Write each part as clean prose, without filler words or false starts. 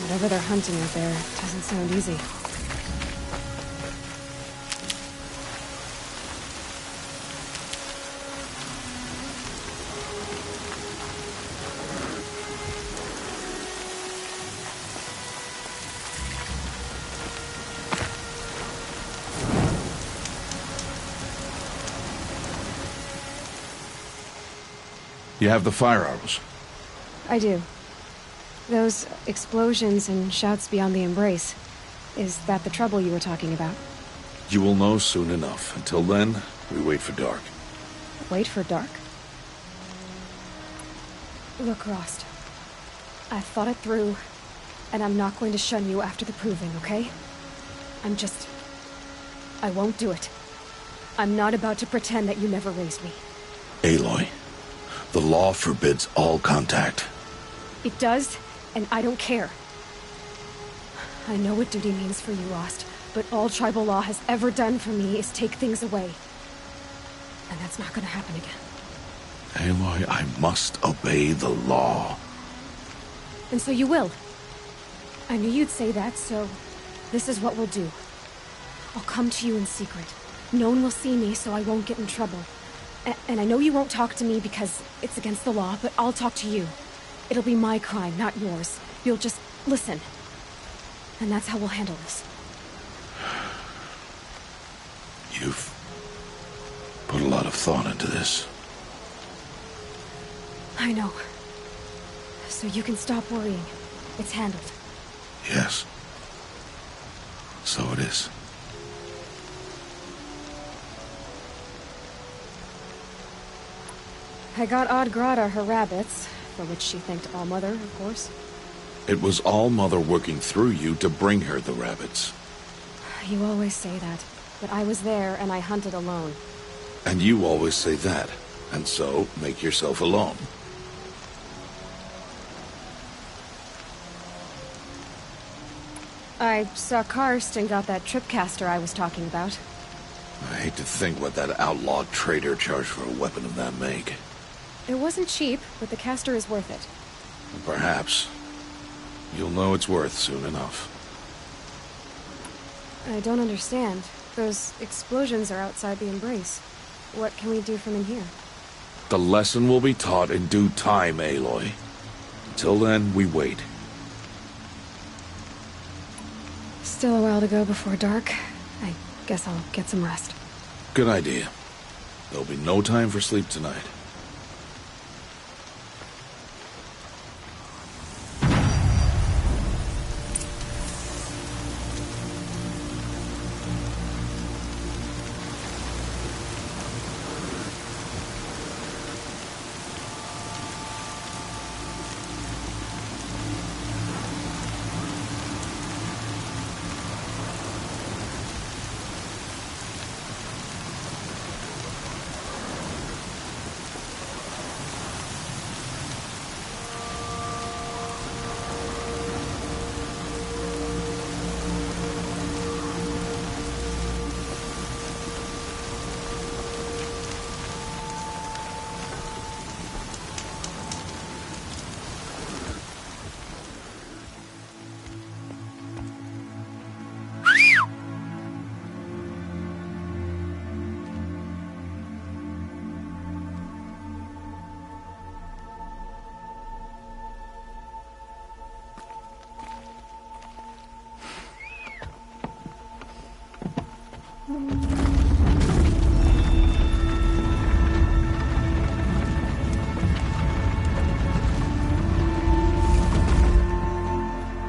Whatever they're hunting out there doesn't sound easy. You have the fire arrows? I do. Those explosions and shouts beyond the embrace. Is that the trouble you were talking about? You will know soon enough. Until then, we wait for dark. Wait for dark? Look, Rost. I've thought it through, and I'm not going to shun you after the proving, okay? I won't do it. I'm not about to pretend that you never raised me. Aloy, the law forbids all contact. It does, and I don't care. I know what duty means for you, Rost, but all tribal law has ever done for me is take things away. And that's not gonna happen again. Aloy, I must obey the law. And so you will. I knew you'd say that, so this is what we'll do. I'll come to you in secret. No one will see me, so I won't get in trouble. And I know you won't talk to me because it's against the law, but I'll talk to you. It'll be my crime, not yours. You'll just listen. And that's how we'll handle this. You've put a lot of thought into this. I know. So you can stop worrying. It's handled. Yes. So it is. I got Odd Grata her rabbits, for which she thanked All-Mother, of course. It was All-Mother working through you to bring her the rabbits. You always say that, but I was there and I hunted alone. And you always say that, and so make yourself alone. I saw Karst and got that tripcaster I was talking about. I hate to think what that outlawed trader charged for a weapon of that make. It wasn't cheap, but the caster is worth it. Perhaps. You'll know it's worth soon enough. I don't understand. Those explosions are outside the embrace. What can we do from in here? The lesson will be taught in due time, Aloy. Until then, we wait. Still a while to go before dark. I guess I'll get some rest. Good idea. There'll be no time for sleep tonight.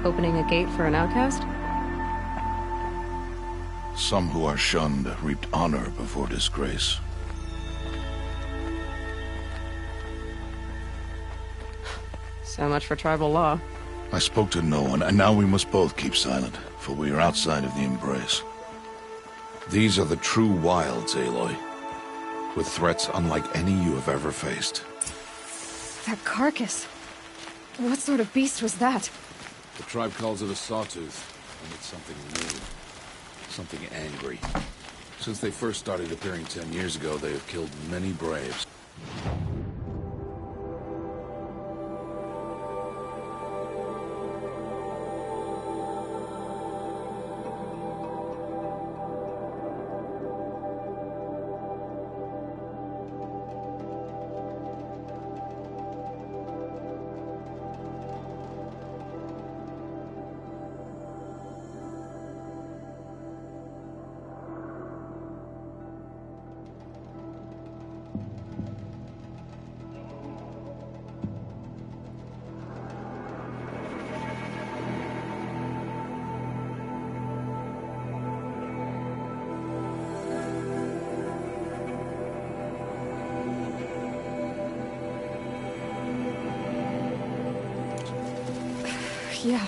Opening a gate for an outcast? Some who are shunned reaped honor before disgrace. So much for tribal law. I spoke to no one, and now we must both keep silent, for we are outside of the embrace. These are the true wilds, Aloy. With threats unlike any you have ever faced. That carcass. What sort of beast was that? The tribe calls it a sawtooth, and it's something new. Something angry. Since they first started appearing 10 years ago, they have killed many braves. Yeah.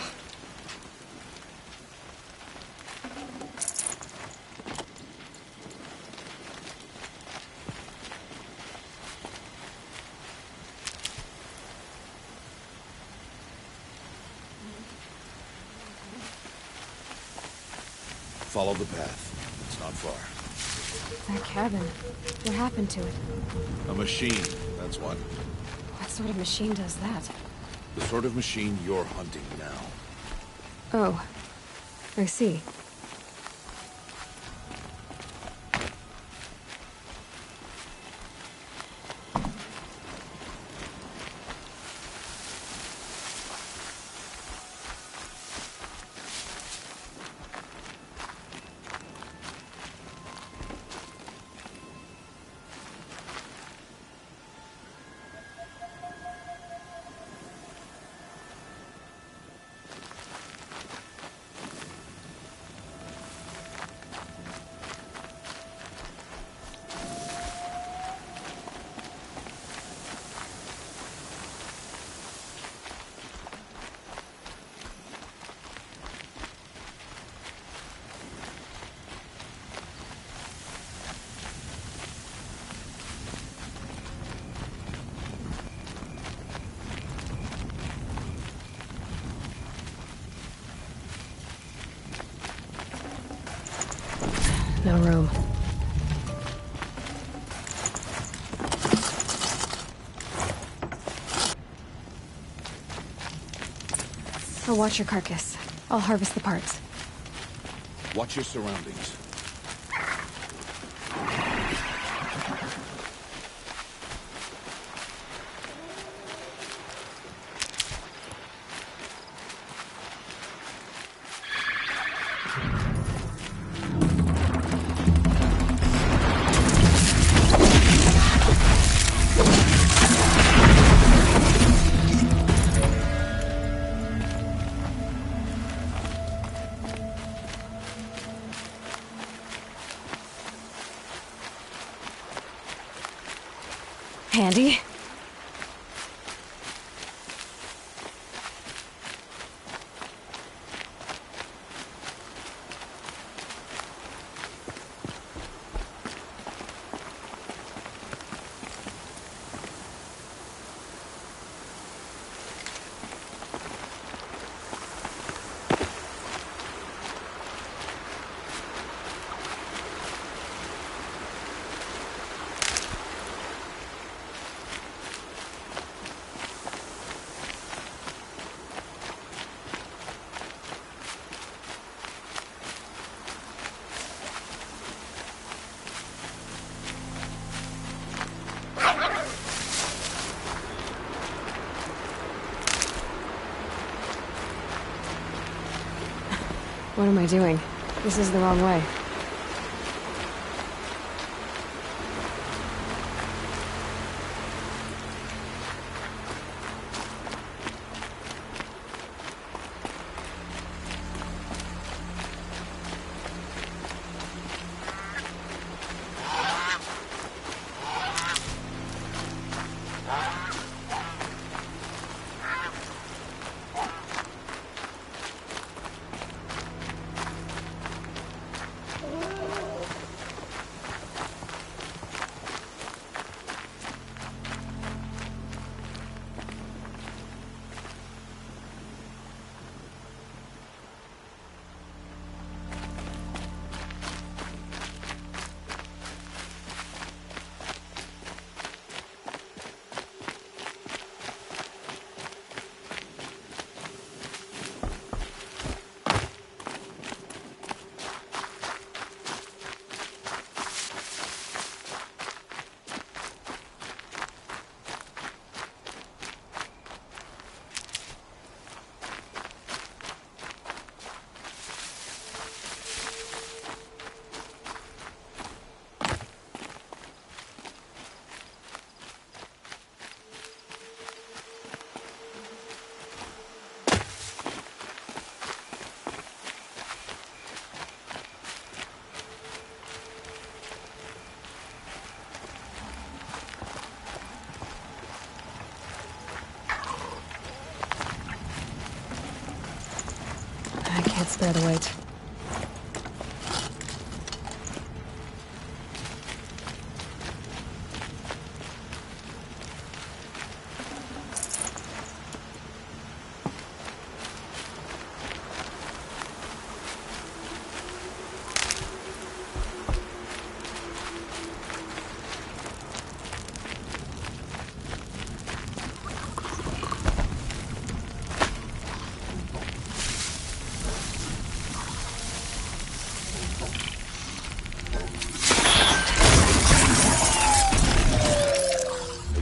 Follow the path. It's not far. That cabin. What happened to it? A machine, that's what. What sort of machine does that? The sort of machine you're hunting now. Oh. I see. No room. I'll watch your carcass. I'll harvest the parts. Watch your surroundings. Handy. What am I doing? This is the wrong way. Let's bear the weight.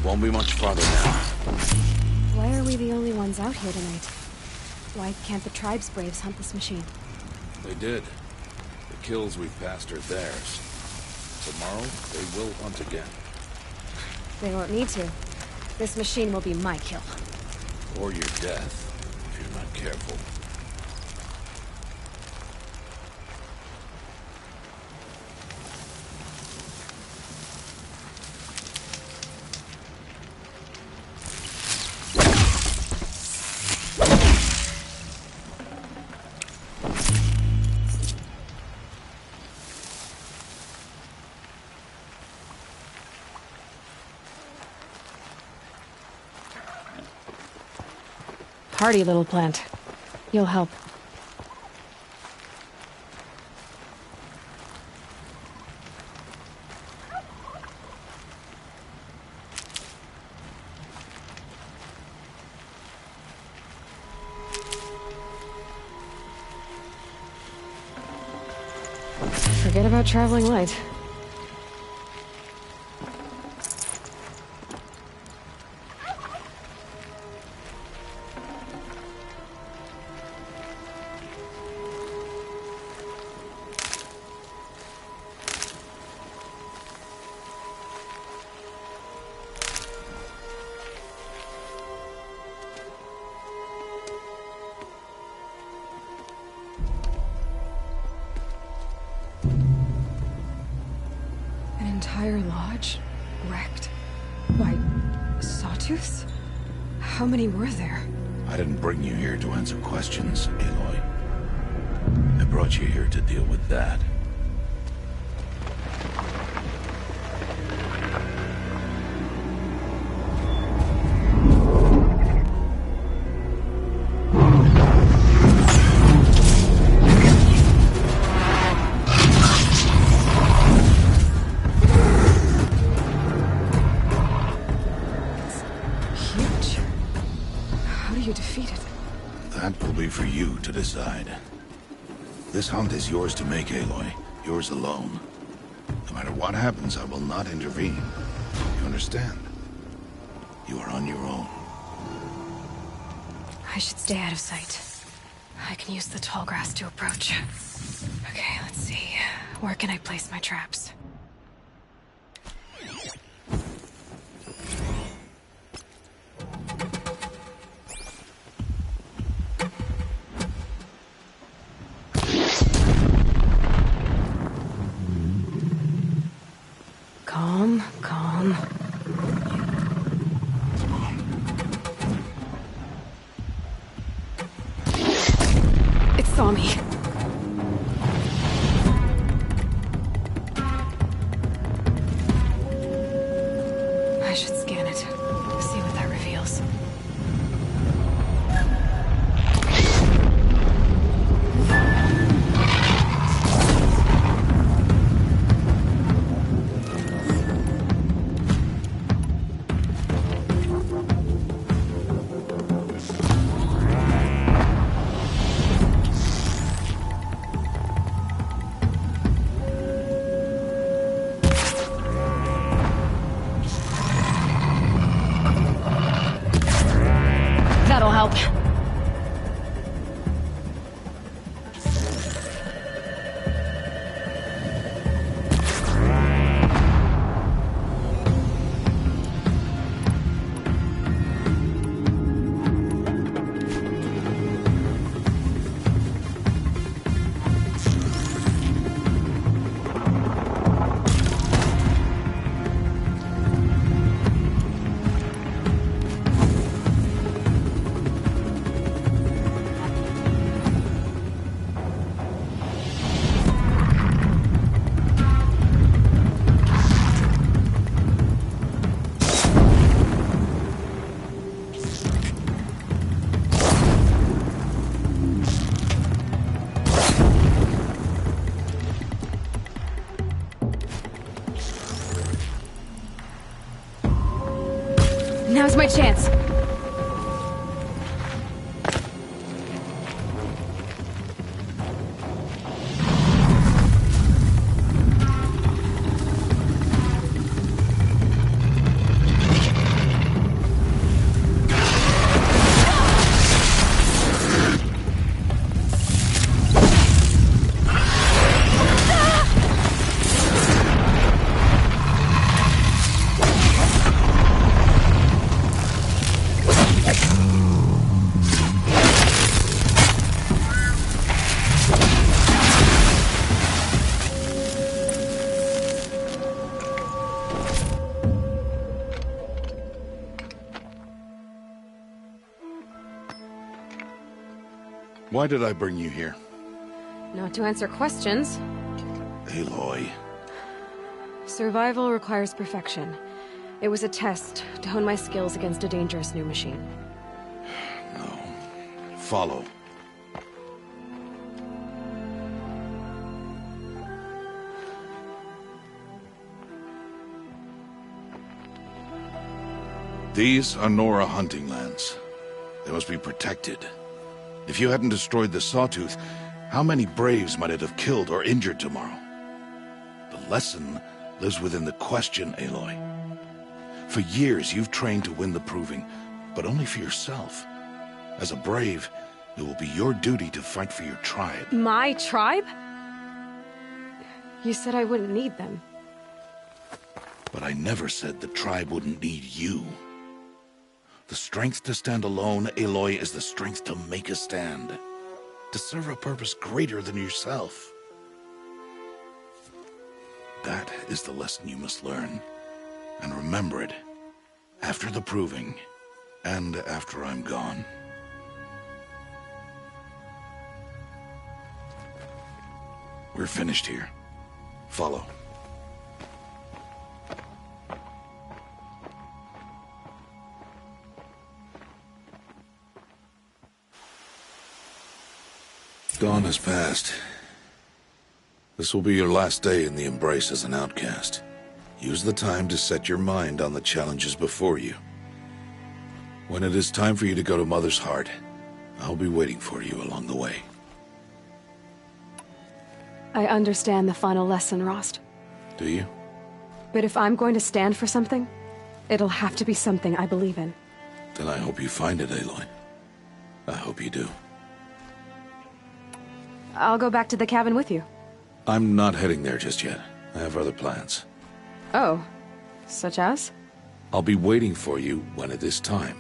Won't be much farther now. Why are we the only ones out here tonight? Why can't the tribe's braves hunt this machine? They did. The kills we've passed are theirs. Tomorrow, they will hunt again. They won't need to. This machine will be my kill. Or your death, if you're not careful. Hardy little plant. You'll help. Forget about traveling light. Entire lodge? Wrecked? By sawtooths? How many were there? I didn't bring you here to answer questions, Aloy. I brought you here to deal with that. That will be for you to decide. This hunt is yours to make, Aloy. Yours alone. No matter what happens, I will not intervene. You understand? You are on your own. I should stay out of sight. I can use the tall grass to approach. Okay, let's see. Where can I place my traps? Calm, calm. It saw me. I should scan it. See what that reveals. That'll help. my chance. Why did I bring you here? Not to answer questions. Aloy. Survival requires perfection. It was a test to hone my skills against a dangerous new machine. No. Follow. These are Nora hunting lands. They must be protected. If you hadn't destroyed the Sawtooth, how many Braves might it have killed or injured tomorrow? The lesson lives within the question, Aloy. For years, you've trained to win the Proving, but only for yourself. As a Brave, it will be your duty to fight for your tribe. My tribe? You said I wouldn't need them. But I never said the tribe wouldn't need you. The strength to stand alone, Aloy, is the strength to make a stand. To serve a purpose greater than yourself. That is the lesson you must learn. And remember it. After the Proving. And after I'm gone. We're finished here. Follow. Dawn has passed. This will be your last day in the Embrace as an outcast. Use the time to set your mind on the challenges before you. When it is time for you to go to Mother's Heart, I'll be waiting for you along the way. I understand the final lesson, Rost. Do you? But if I'm going to stand for something, it'll have to be something I believe in. Then I hope you find it, Aloy. I hope you do. I'll go back to the cabin with you. I'm not heading there just yet. I have other plans. Oh, such as? I'll be waiting for you when it is time.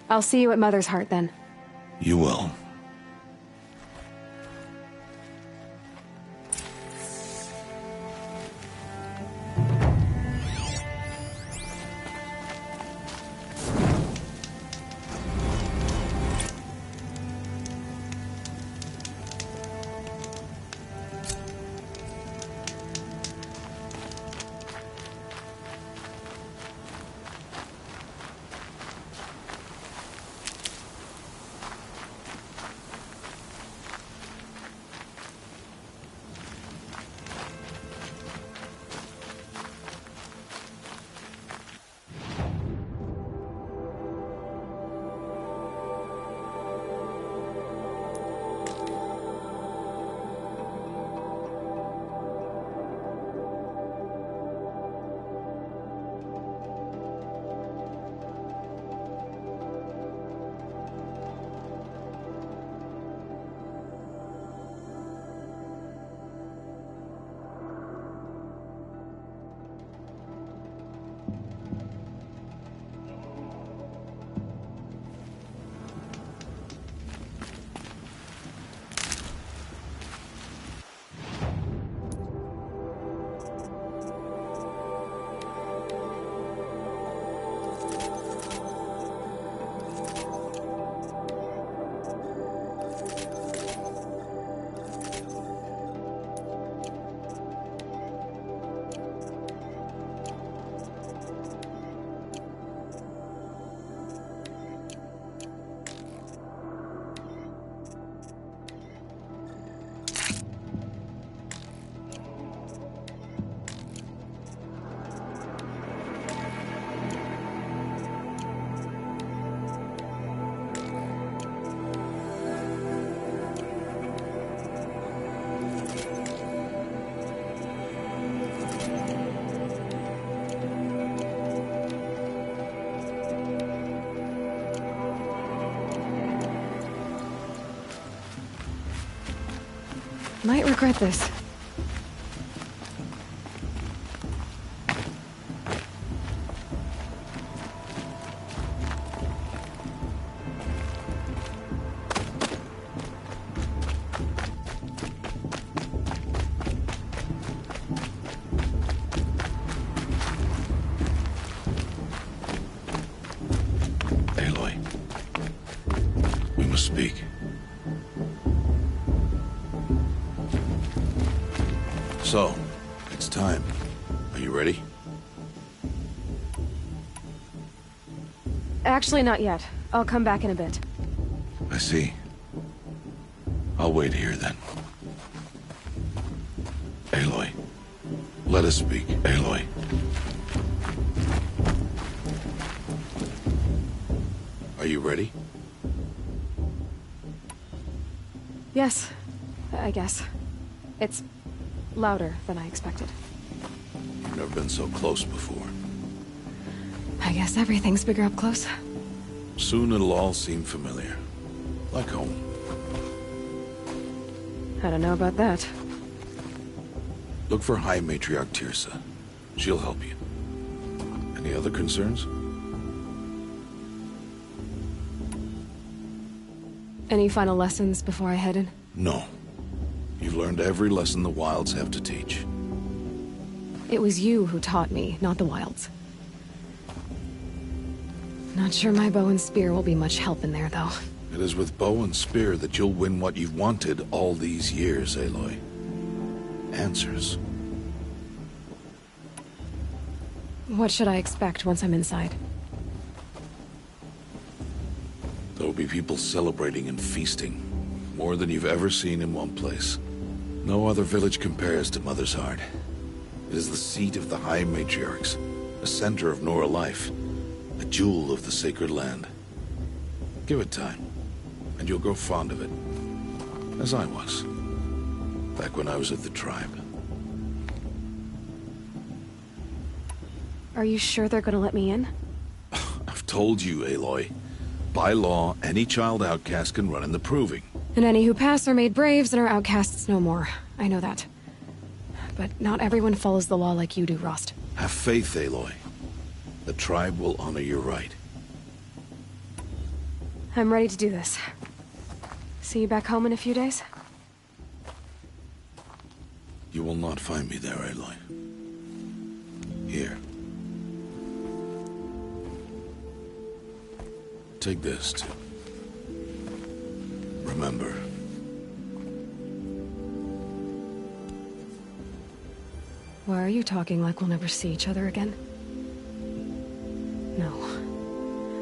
I'll see you at Mother's Heart then. You will. Might regret this. Aloy, we must speak. So, it's time. Are you ready? Actually, not yet. I'll come back in a bit. I see. I'll wait here then. Aloy, let us speak. Aloy. Are you ready? Yes, I guess. It's louder than I expected. You've never been so close before. I guess everything's bigger up close. Soon it'll all seem familiar. Like home. I don't know about that. Look for High Matriarch Teersa. She'll help you. Any other concerns? Any final lessons before I head in? No. You've learned every lesson the Wilds have to teach. It was you who taught me, not the Wilds. Not sure my bow and spear will be much help in there, though. It is with bow and spear that you'll win what you've wanted all these years, Aloy. Answers. What should I expect once I'm inside? There will be people celebrating and feasting. More than you've ever seen in one place. No other village compares to Mother's Heart. It is the seat of the High Matriarchs, a center of Nora life, a jewel of the sacred land. Give it time, and you'll grow fond of it. As I was, back when I was at the tribe. Are you sure they're gonna let me in? I've told you, Aloy. By law, any child outcast can run in the Proving. And any who pass are made braves and are outcasts no more. I know that. But not everyone follows the law like you do, Rost. Have faith, Aloy. The tribe will honor your right. I'm ready to do this. See you back home in a few days? You will not find me there, Aloy. Here. Take this, too. Remember. Why are you talking like we'll never see each other again? No.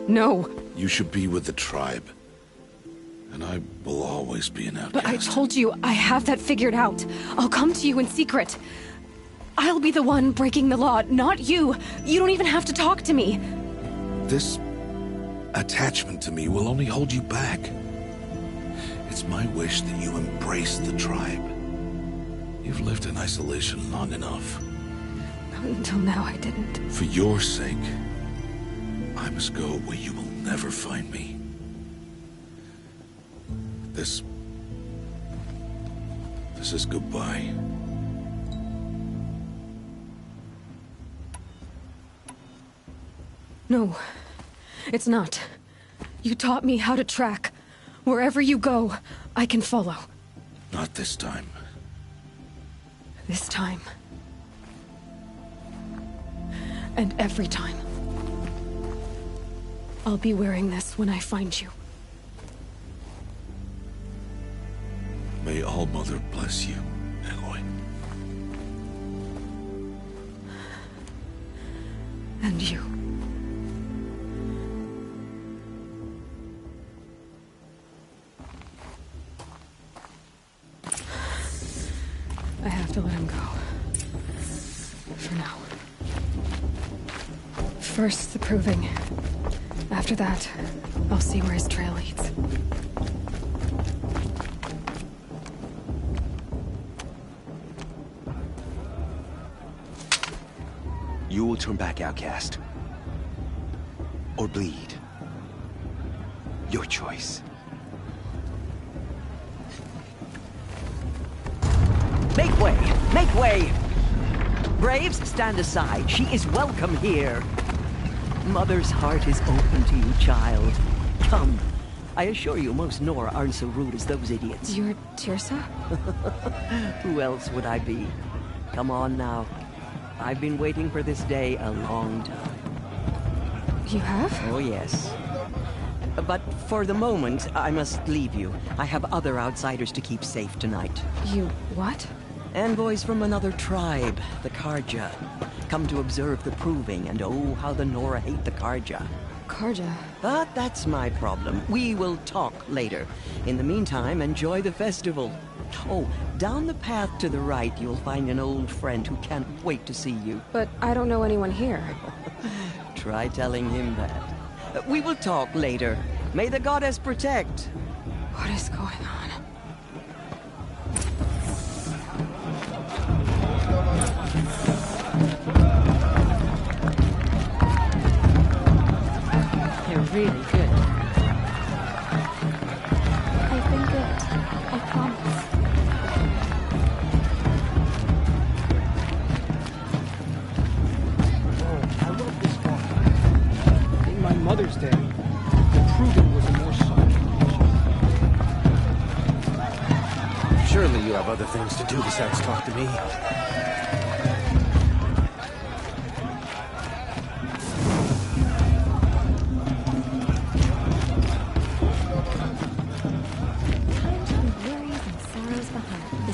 No! You should be with the tribe. And I will always be an outcast. But I told you, I have that figured out. I'll come to you in secret. I'll be the one breaking the law, not you. You don't even have to talk to me. This attachment to me will only hold you back. It's my wish that you embrace the tribe. You've lived in isolation long enough. Until now, I didn't. For your sake, I must go where you will never find me. This is goodbye. No, it's not. You taught me how to track. Wherever you go, I can follow. Not this time. This time. And every time. I'll be wearing this when I find you. May All-Mother bless you, Aloy. And you. I have to let him go. For now. First, the Proving. After that, I'll see where his trail leads. You will turn back, outcast. Or bleed. Your choice. Make way! Make way! Braves, stand aside. She is welcome here. Mother's heart is open to you, child. Come. I assure you, most Nora aren't so rude as those idiots. You're Teersa? Who else would I be? Come on now. I've been waiting for this day a long time. You have? Oh, yes. But for the moment, I must leave you. I have other outsiders to keep safe tonight. You what? Envoys from another tribe, the Carja. Come to observe the proving, and oh, how the Nora hate the Carja. Carja. But that's my problem. We will talk later. In the meantime, enjoy the festival. Oh, down the path to the right, you'll find an old friend who can't wait to see you. But I don't know anyone here. Try telling him that. We will talk later. May the goddess protect. What is going on? Really good. I've been good. I promise. Oh, I love this one. In my Mother's Day, the proving was a more solid mission. Surely you have other things to do besides talk to me.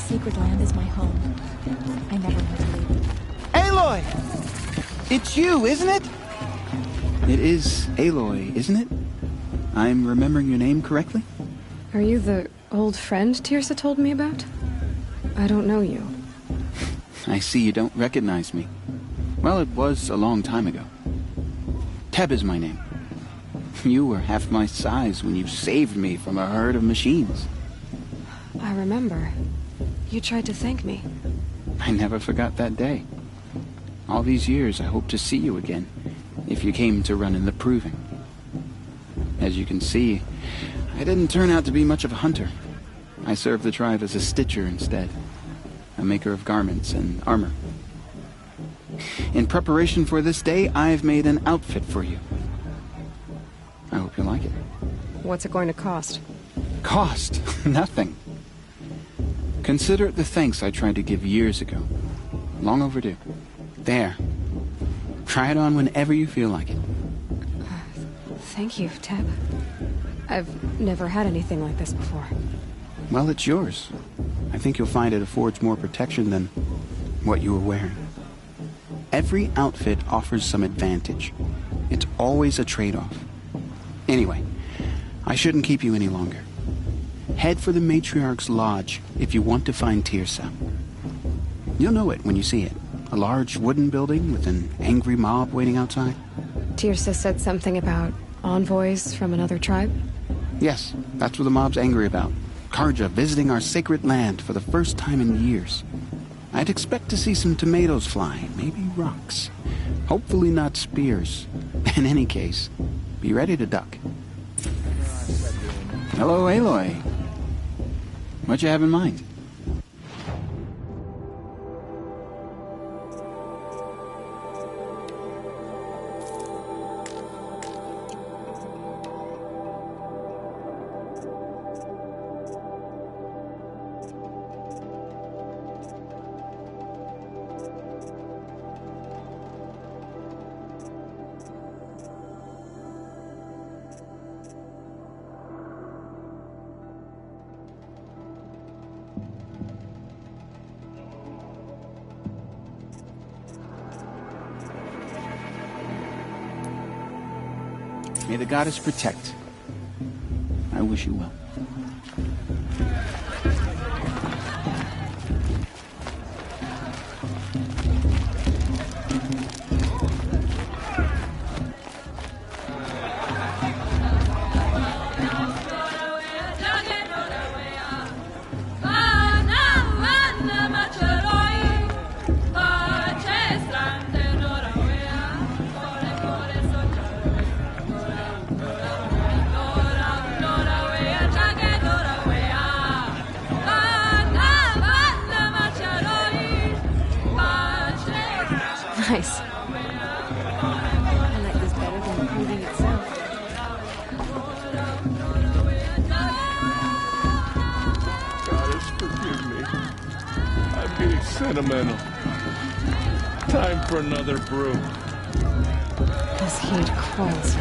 Secret land is my home. I never want to leave it. Aloy! It's you, isn't it? It is Aloy, isn't it? I'm remembering your name correctly? Are you the old friend Teersa told me about? I don't know you. I see you don't recognize me. Well, it was a long time ago. Teb is my name. You were half my size when you saved me from a herd of machines. I remember. You tried to thank me. I never forgot that day. All these years I hope to see you again, if you came to run in the proving. As you can see, I didn't turn out to be much of a hunter. I served the tribe as a stitcher instead, a maker of garments and armor. In preparation for this day, I've made an outfit for you. I hope you like it. What's it going to cost? Cost? Nothing. Consider it the thanks I tried to give years ago. Long overdue. There. Try it on whenever you feel like it. Thank you, Teb. I've never had anything like this before. Well, it's yours. I think you'll find it affords more protection than what you were wearing. Every outfit offers some advantage. It's always a trade-off. Anyway, I shouldn't keep you any longer. Head for the Matriarch's Lodge if you want to find Teersa. You'll know it when you see it. A large wooden building with an angry mob waiting outside. Teersa said something about envoys from another tribe? Yes, that's what the mob's angry about. Carja visiting our sacred land for the first time in years. I'd expect to see some tomatoes fly, maybe rocks. Hopefully not spears. In any case, be ready to duck. Hello, Aloy. What you have in mind? May the goddess protect. I wish you well. sentimental. Time for another brew. This heat calls.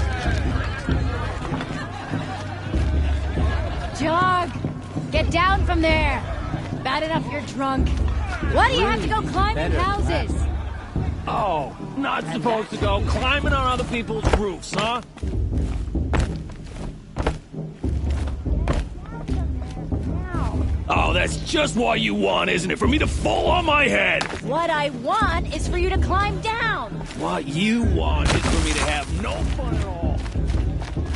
Jog! Get down from there! Bad enough you're drunk. Why do you have to go climbing houses? Oh, not supposed to go climbing on other people's roofs, huh? Oh, that's just what you want, isn't it? For me to fall on my head! What I want is for you to climb down! What you want is for me to have no fun at all.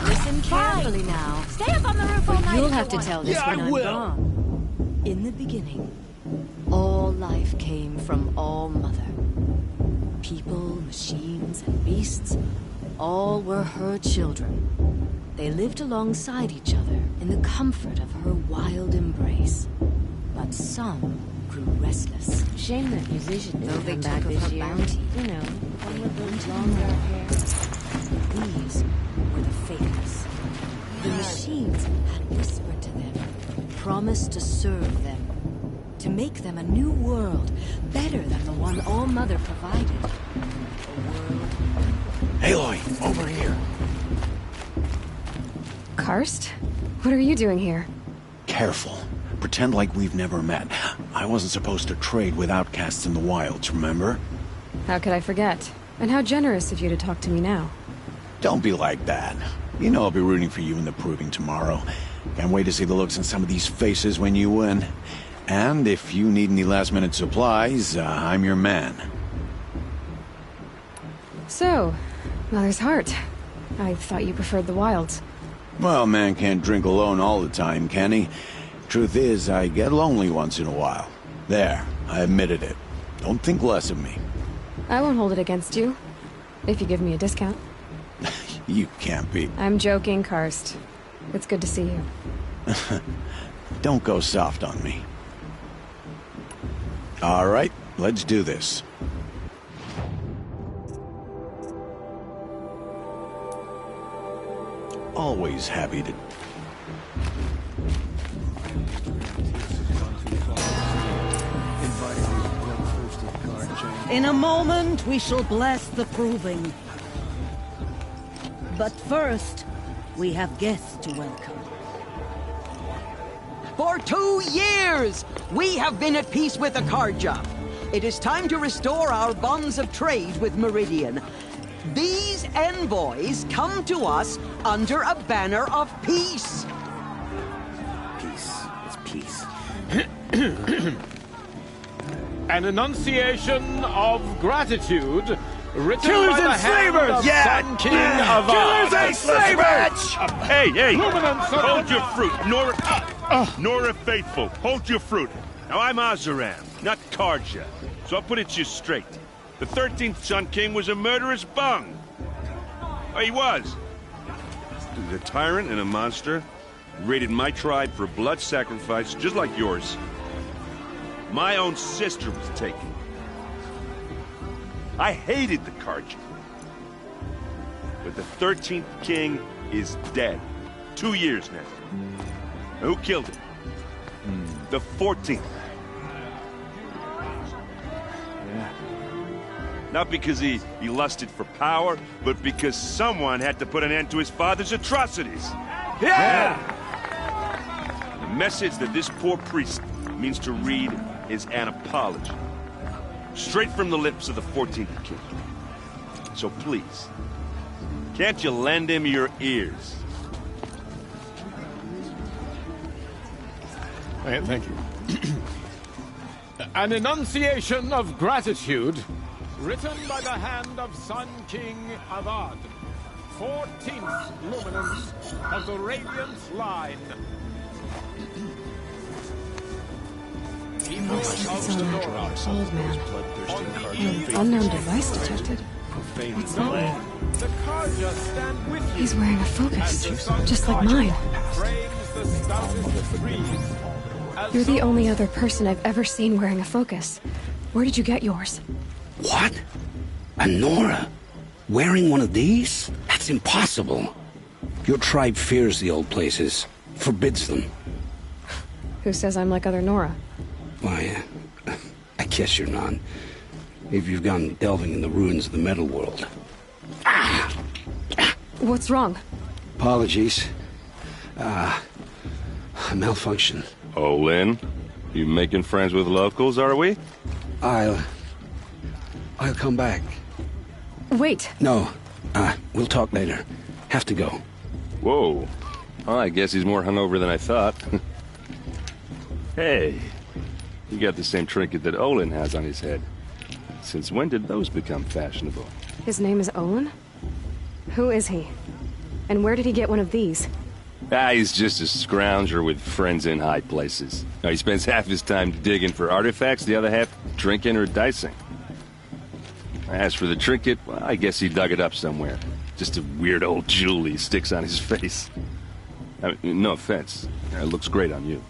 Listen carefully now. Stay up on the roof all night. You'll have to tell this Yeah, when I I'm will. gone. In the beginning, all life came from All Mother. People, machines, and beasts, all were her children. They lived alongside each other in the comfort of her wild embrace. But some grew restless. Shame that musician Though didn't they come took back of this her year. bounty, You know, one with they those wanted long more. dark hair. These were the faithless. The machines had whispered to them, promised to serve them, to make them a new world, better than the one All Mother provided. A world. Aloy, over here. Karst? What are you doing here? Careful. Pretend like we've never met. I wasn't supposed to trade with outcasts in the wilds, remember? How could I forget? And how generous of you to talk to me now. Don't be like that. You know I'll be rooting for you in the proving tomorrow. Can't wait to see the looks on some of these faces when you win. And if you need any last-minute supplies, I'm your man. So, Mother's Heart. I thought you preferred the wilds. Well, man can't drink alone all the time, can he? Truth is, I get lonely once in a while. There, I admitted it. Don't think less of me. I won't hold it against you. If you give me a discount. You can't be. I'm joking, Karst. It's good to see you. Don't go soft on me. All right, let's do this. Always happy to... In a moment, we shall bless the proving. But first, we have guests to welcome. For 2 years, we have been at peace with Akarja. It is time to restore our bonds of trade with Meridian. These envoys come to us under a banner of peace. Peace. It's peace. An enunciation of gratitude written Killers by the and hand slavers! of Yeah! Sun King Avad. Killers and slavers! Hey! Luminance of- Hold your fruit, Nora Faithful. Hold your fruit. Now I'm Azaram, not Karja. So I'll put it to you straight. The 13th Sun King was a murderous bung. Oh, he was. He was a tyrant and a monster. Raided my tribe for blood sacrifice, just like yours. My own sister was taken. I hated the Karja. But the 13th king is dead. 2 years now. Who killed him? The 14th. Not because he lusted for power, but because someone had to put an end to his father's atrocities. Yeah! The message that this poor priest means to read is an apology. Straight from the lips of the 14th king. So please, can't you lend him your ears? Thank you. An enunciation of gratitude written by the hand of Sun King Avad, 14th luminance of the Radiant Line. People of the Nora. Old man. An unknown device detected. What's that mean? The Karja stand with you. He's wearing a focus, just like mine. Frames the stoutest trees. As You're the only other person I've ever seen wearing a focus. Where did you get yours? What? A Nora? Wearing one of these? That's impossible. Your tribe fears the old places, forbids them. Who says I'm like other Nora? Why, I kiss you're none. If you've gone delving in the ruins of the metal world. What's wrong? Apologies. Malfunction. Olin, you making friends with locals, are we? I'll come back. Wait. No. We'll talk later. Have to go. Whoa. Well, I guess he's more hungover than I thought. Hey, you got the same trinket that Olin has on his head. Since when did those become fashionable? His name is Olin? Who is he? And where did he get one of these? He's just a scrounger with friends in high places. Now, he spends half his time digging for artifacts, the other half drinking or dicing. As for the trinket, well, I guess he dug it up somewhere. Just a weird old jewel he sticks on his face. I mean, no offense. It looks great on you.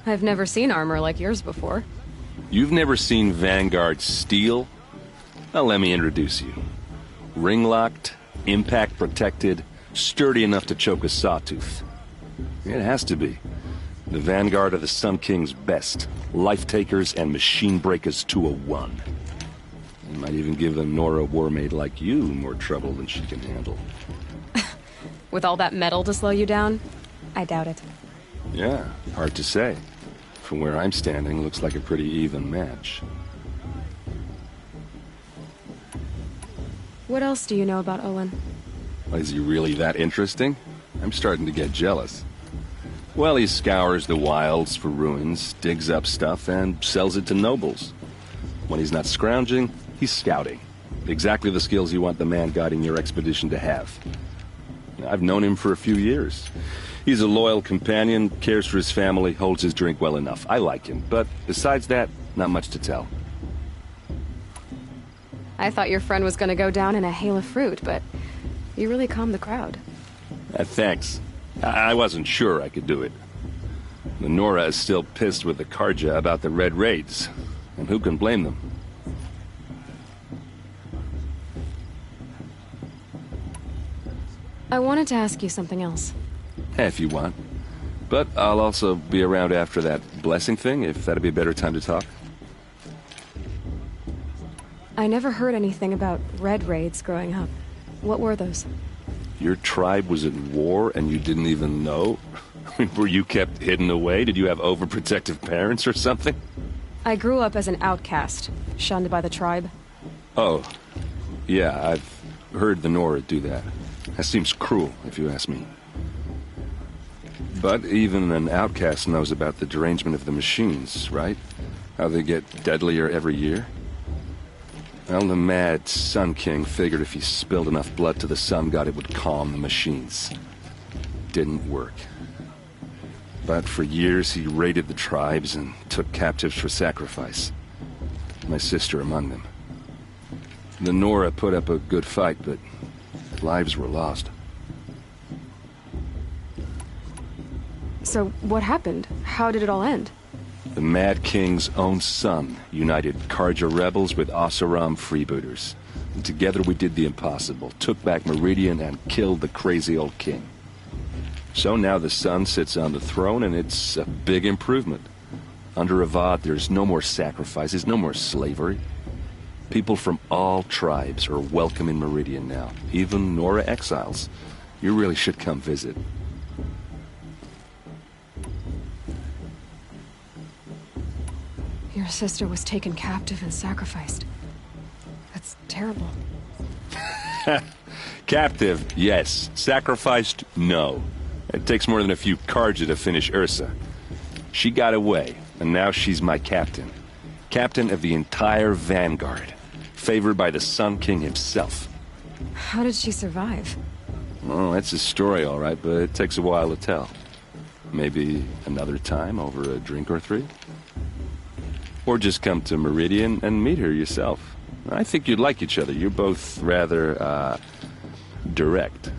I've never seen armor like yours before. You've never seen Vanguard steel? Well, let me introduce you. Ring-locked, impact-protected, sturdy enough to choke a sawtooth. It has to be. The Vanguard of the Sun King's best. Life-takers and machine-breakers to a one. It might even give a Nora Warmaid like you more trouble than she can handle. With all that metal to slow you down? I doubt it. Yeah, hard to say. From where I'm standing, looks like a pretty even match. What else do you know about Olin? Is he really that interesting? I'm starting to get jealous. Well, he scours the wilds for ruins, digs up stuff, and sells it to nobles. When he's not scrounging, he's scouting. Exactly the skills you want the man guiding your expedition to have. I've known him for a few years. He's a loyal companion, cares for his family, holds his drink well enough. I like him, but besides that, not much to tell. I thought your friend was gonna go down in a hail of fruit, but you really calmed the crowd. Thanks. I wasn't sure I could do it. The Nora is still pissed with the Carja about the Red Raids, and who can blame them? I wanted to ask you something else. If you want. But I'll also be around after that blessing thing, if that'd be a better time to talk. I never heard anything about Red Raids growing up. What were those? Your tribe was at war and you didn't even know? I mean, were you kept hidden away? Did you have overprotective parents or something? I grew up as an outcast, shunned by the tribe. Oh. Yeah, I've heard the Nora do that. That seems cruel, if you ask me. But even an outcast knows about the derangement of the machines, right? How they get deadlier every year? Well, the mad Sun King figured if he spilled enough blood to the Sun God, it would calm the machines. Didn't work. But for years, he raided the tribes and took captives for sacrifice. My sister among them. The Nora put up a good fight, but lives were lost. So, what happened? How did it all end? The Mad King's own son united Carja rebels with Oseram freebooters. And together we did the impossible, took back Meridian and killed the crazy old king. So now the son sits on the throne and it's a big improvement. Under Avad there's no more sacrifices, no more slavery. People from all tribes are welcome in Meridian now, even Nora exiles. You really should come visit. Your sister was taken captive and sacrificed. That's terrible. Captive, yes. Sacrificed, no. It takes more than a few Carja to finish Ursa. She got away, and now she's my captain. Captain of the entire Vanguard. Favored by the Sun King himself. How did she survive? Well, that's a story, all right, but it takes a while to tell. Maybe another time over a drink or three? Or just come to Meridian and meet her yourself. I think you'd like each other. You're both rather, direct.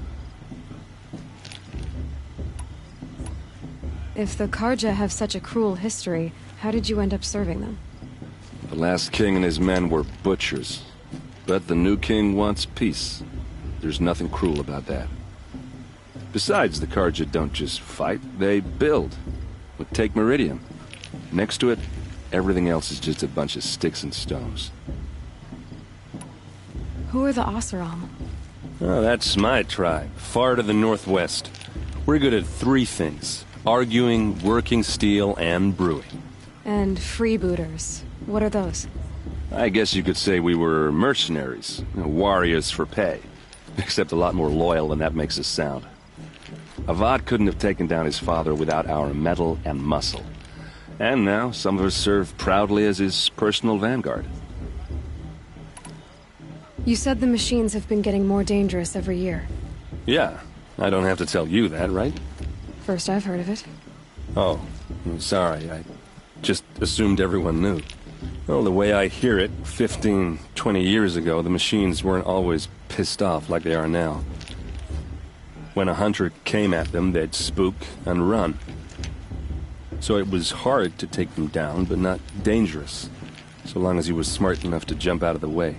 If the Carja have such a cruel history, how did you end up serving them? The last king and his men were butchers. But the new king wants peace. There's nothing cruel about that. Besides, the Carja don't just fight, they build. Take Meridian. Next to it, everything else is just a bunch of sticks and stones. Who are the Oseram? Oh, that's my tribe, far to the northwest. We're good at 3 things: arguing, working steel, and brewing. And freebooters. What are those? I guess you could say we were mercenaries, warriors for pay. Except a lot more loyal than that makes us sound. Avad couldn't have taken down his father without our metal and muscle. And now, some of us serve proudly as his personal vanguard. You said the machines have been getting more dangerous every year. Yeah, I don't have to tell you that, right? First I've heard of it. Oh, I'm sorry. I just assumed everyone knew. Well, the way I hear it, 15, 20 years ago, the machines weren't always pissed off like they are now. When a hunter came at them, they'd spook and run. So it was hard to take them down, but not dangerous, so long as he was smart enough to jump out of the way.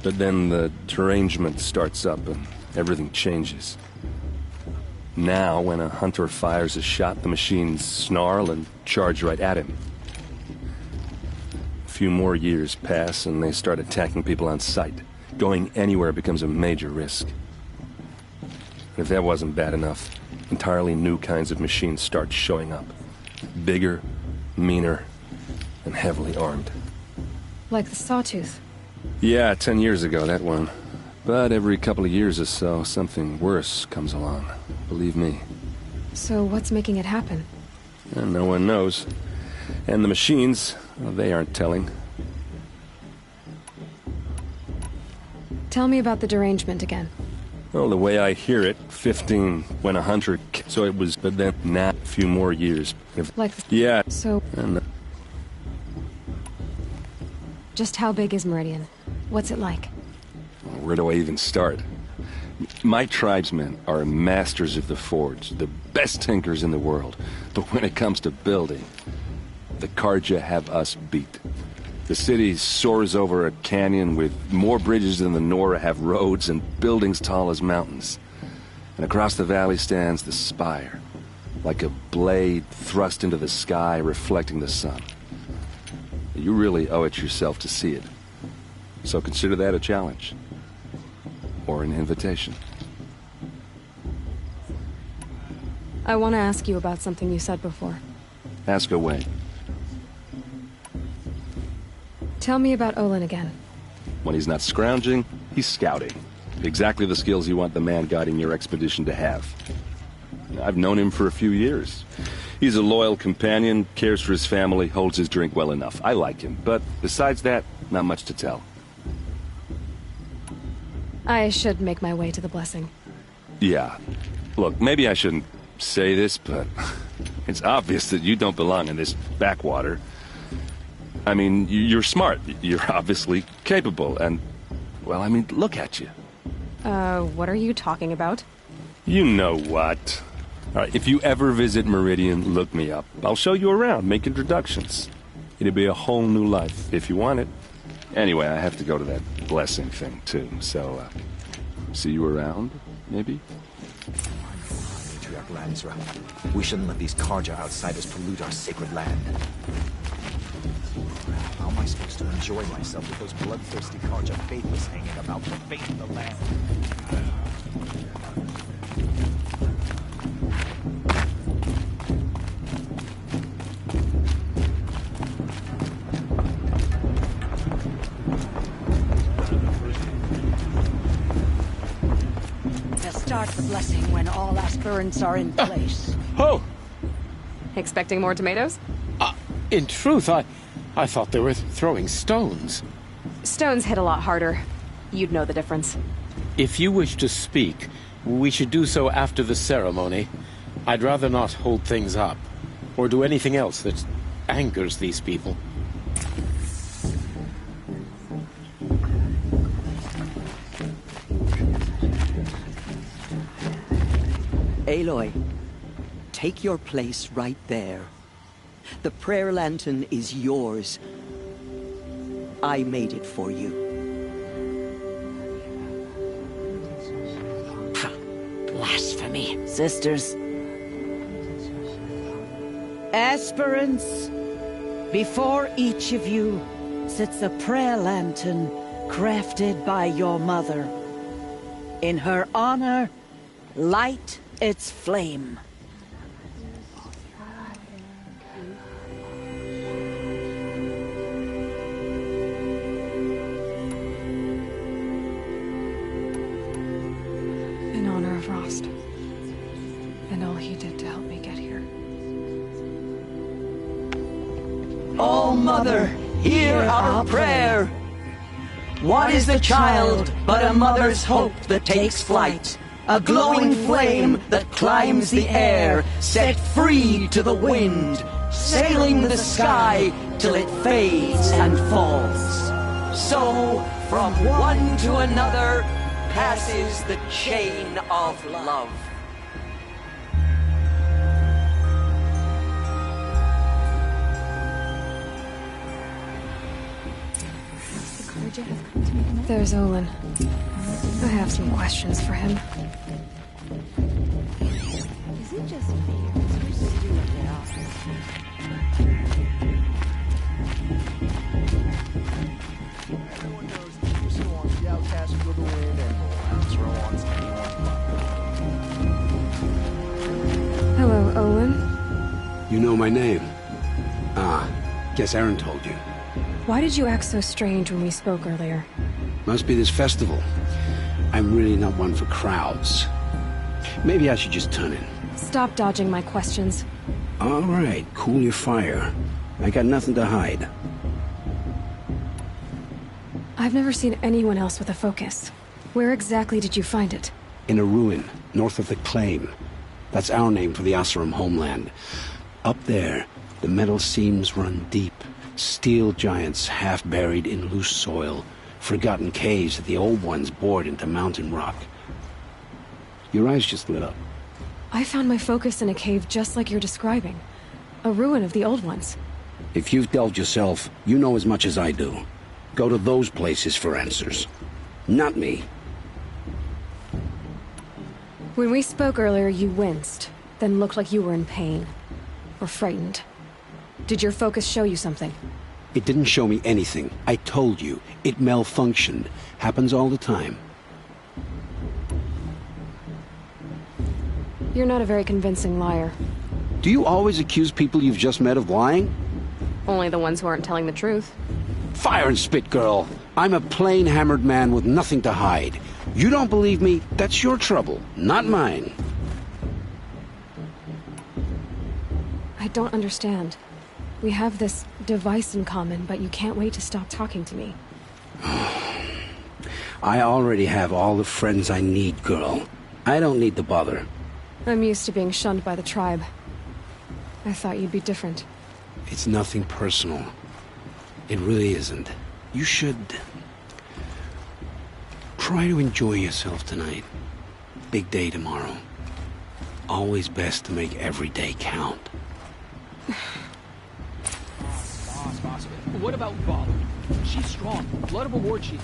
But then the derangement starts up and everything changes. Now, when a hunter fires a shot, the machines snarl and charge right at him. A few more years pass and they start attacking people on sight. Going anywhere becomes a major risk. And if that wasn't bad enough, entirely new kinds of machines start showing up. Bigger, meaner, and heavily armed. Like the Sawtooth. Yeah, 10 years ago, that one. But every couple of years or so, something worse comes along. Believe me. So what's making it happen? And no one knows. And the machines, well, they aren't telling. Tell me about the derangement again. Well, the way I hear it, 15 when a hunter... So it was, but then now, a few more years. Like... Yeah. So... And, just how big is Meridian? What's it like? where do I even start? My tribesmen are masters of the forge, the best tinkers in the world. But when it comes to building, the Carja have us beat. The city soars over a canyon with more bridges than the Nora have roads and buildings tall as mountains. And across the valley stands the spire, like a blade thrust into the sky reflecting the sun. You really owe it yourself to see it. So consider that a challenge. Or an invitation. I want to ask you about something you said before. Ask away. Tell me about Olin again. When he's not scrounging, he's scouting. Exactly the skills you want the man guiding your expedition to have. I've known him for a few years. He's a loyal companion, cares for his family, holds his drink well enough. I like him, but besides that, not much to tell. I should make my way to the blessing. Yeah. Look, maybe I shouldn't say this, but it's obvious that you don't belong in this backwater. I mean, you're smart. You're obviously capable, and, well, I mean, look at you. What are you talking about? You know what. All right, if you ever visit Meridian, look me up. I'll show you around, make introductions. It'll be a whole new life, if you want it. Anyway, I have to go to that blessing thing, too, so, see you around, maybe? Patriarch Lansra, we shouldn't let these Carja outsiders pollute our sacred land. How am I supposed to enjoy myself with those bloodthirsty Carja faithless hanging about the fate of the land? Start the blessing when all aspirants are in place. Oh! Expecting more tomatoes? In truth, I thought they were throwing stones. Stones hit a lot harder. You'd know the difference. If you wish to speak, we should do so after the ceremony. I'd rather not hold things up, or do anything else that angers these people. Aloy, take your place right there. The prayer lantern is yours. I made it for you. Blasphemy. Sisters. Aspirants, before each of you sits a prayer lantern crafted by your mother. In her honor, light its flame. In honor of Rost. And all he did to help me get here. Oh, Mother, hear our prayer. What is the child but a mother's hope that takes flight? A glowing flame that climbs the air, set free to the wind, sailing the sky till it fades and falls. So, from one to another, passes the chain of love. There's Olin. I have some questions for him. Is it just me or is he stupid now? Everyone knows that Houston wants the outcast for the win and throw on some Hello, Olin. You know my name? Ah, guess Aaron told you. Why did you act so strange when we spoke earlier? Must be this festival. I'm really not one for crowds. Maybe I should just turn in. Stop dodging my questions. All right, cool your fire. I got nothing to hide. I've never seen anyone else with a focus. Where exactly did you find it? In a ruin, north of the Claim. That's our name for the Oseram homeland. Up there, the metal seams run deep. Steel giants half buried in loose soil. Forgotten caves that the old ones bored into mountain rock. Your eyes just lit up. I found my focus in a cave just like you're describing. A ruin of the old ones. If you've delved yourself, you know as much as I do. Go to those places for answers. Not me. When we spoke earlier, you winced, then looked like you were in pain. Or frightened. Did your focus show you something? It didn't show me anything. I told you. It malfunctioned. Happens all the time. You're not a very convincing liar. Do you always accuse people you've just met of lying? Only the ones who aren't telling the truth. Fire and spit, girl. I'm a plain hammered man with nothing to hide. You don't believe me? That's your trouble, not mine. I don't understand. We have this device in common, but you can't wait to stop talking to me. I already have all the friends I need, girl. I don't need the bother. I'm used to being shunned by the tribe. I thought you'd be different. It's nothing personal. It really isn't. You should try to enjoy yourself tonight. Big day tomorrow. Always best to make every day count. Boss. What about Bob? She's strong. Blood of a war chief.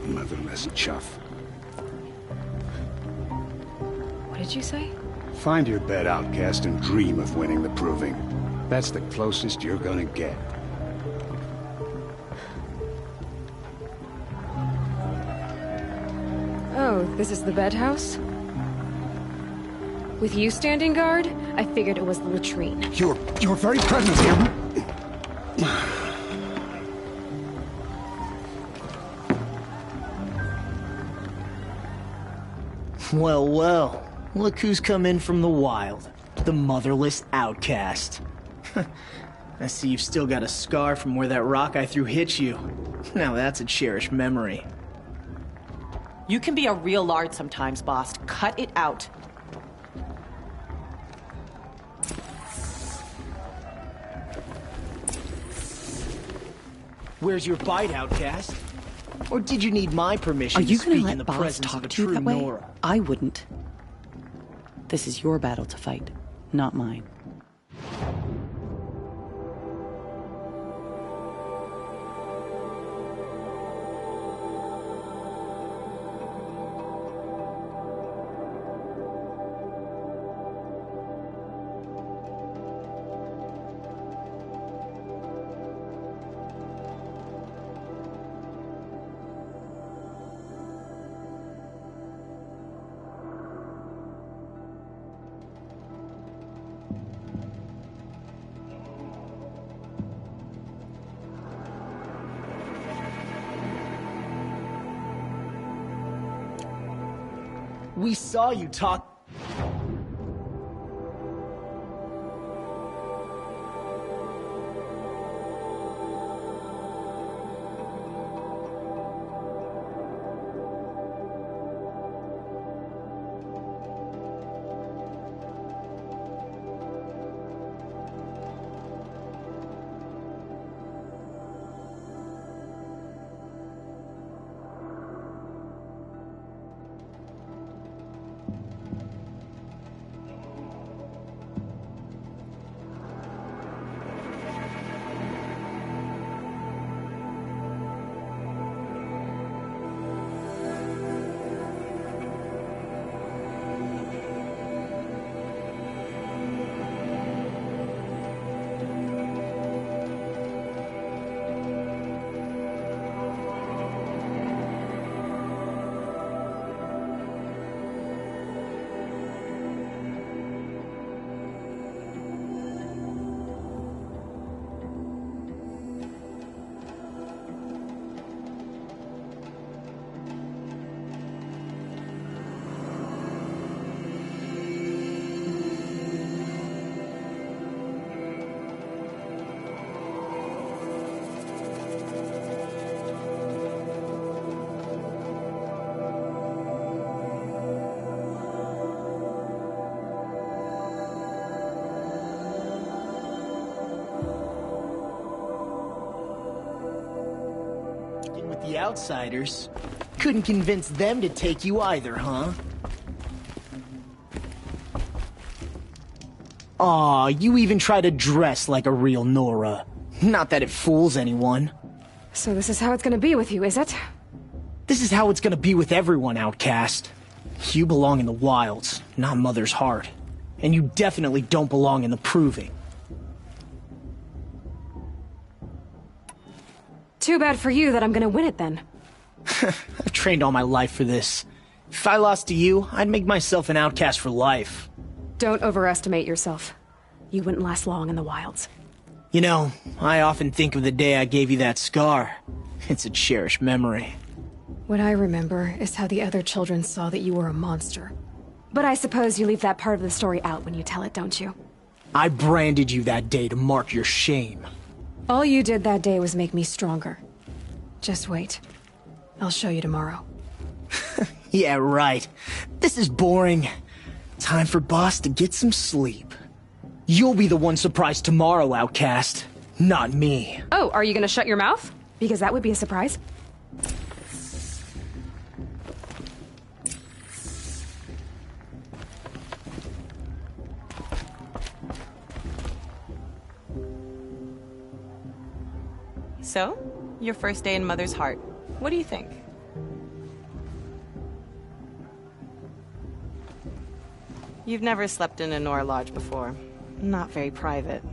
Motherless chuff. What did you say? Find your bed, outcast, and dream of winning the Proving. That's the closest you're gonna get. Oh, this is the bed house? With you standing guard, I figured it was the latrine. Your very presence here... Well, well. Look who's come in from the wild. The motherless outcast. I see you've still got a scar from where that rock I threw hit you. Now that's a cherished memory. You can be a real lard sometimes, boss. Cut it out. Where's your bite, outcast? Or did you need my permission Are you to gonna speak let in the Boss presence talk of a to you true that way? Nora? I wouldn't. This is your battle to fight, not mine. We saw you talk... with the outsiders. Couldn't convince them to take you either, huh? Aw, you even try to dress like a real Nora. Not that it fools anyone. So this is how it's gonna be with you, is it? This is how it's gonna be with everyone, outcast. You belong in the wilds, not Mother's heart. And you definitely don't belong in the Proving. Too bad for you that I'm gonna win it then. I've trained all my life for this. If I lost to you, I'd make myself an outcast for life. Don't overestimate yourself. You wouldn't last long in the wilds. You know, I often think of the day I gave you that scar. It's a cherished memory. What I remember is how the other children saw that you were a monster. But I suppose you leave that part of the story out when you tell it, don't you? I branded you that day to mark your shame. All you did that day was make me stronger. Just wait. I'll show you tomorrow. Yeah, right. This is boring. Time for Boss to get some sleep. You'll be the one surprised tomorrow, outcast. Not me. Oh, are you gonna shut your mouth? Because that would be a surprise. So, your first day in Mother's heart. What do you think? You've never slept in a Nora Lodge before. Not very private.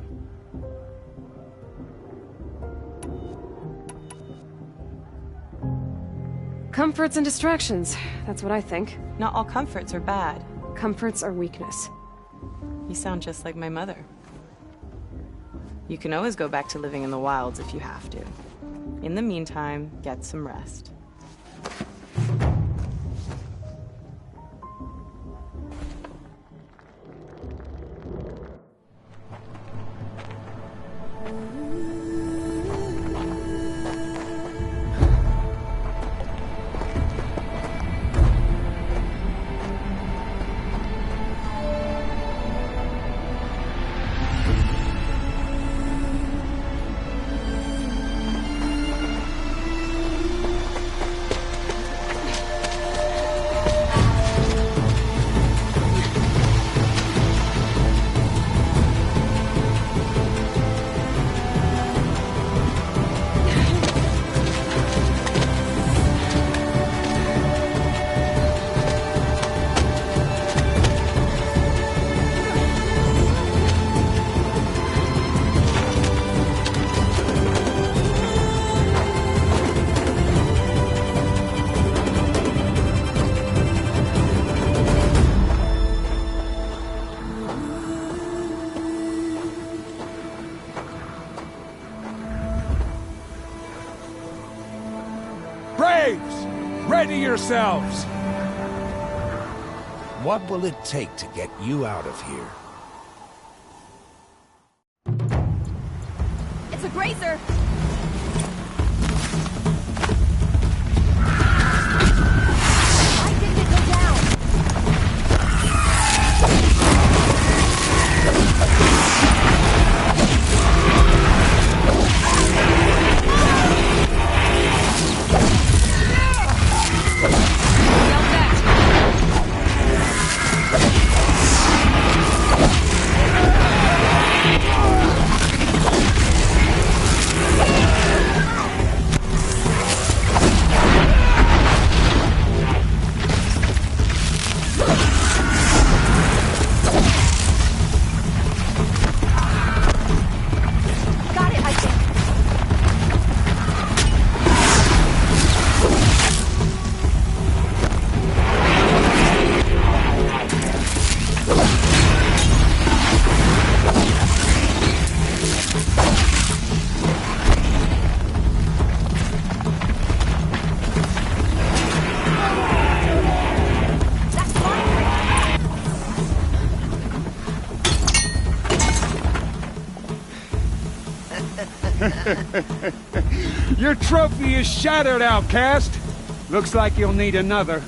Comforts and distractions. That's what I think. Not all comforts are bad. Comforts are weakness. You sound just like my mother. You can always go back to living in the wilds if you have to. In the meantime, get some rest. Braves! Ready yourselves! What will it take to get you out of here? It's a grazer! Why didn't it go down? Your trophy is shattered, outcast. Looks like you'll need another.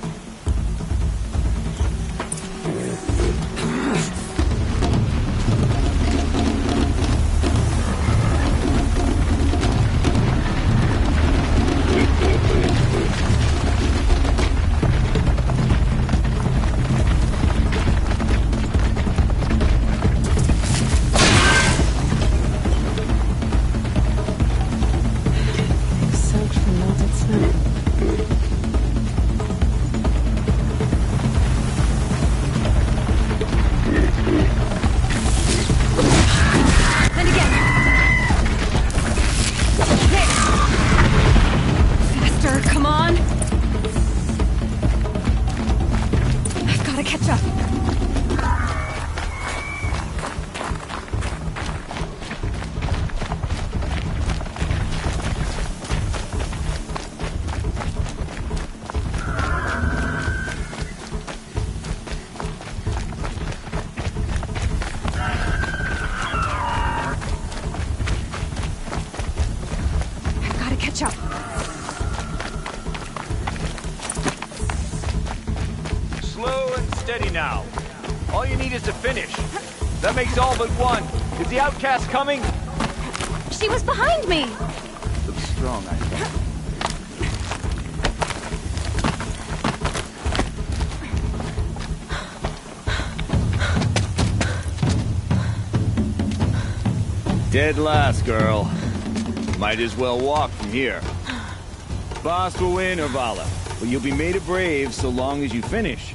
Now. All you need is to finish. That makes all but one. Is the outcast coming? She was behind me! Looks strong, I think. Dead last, girl. Might as well walk from here. Boss will win, Urvala, but you'll be made a brave so long as you finish.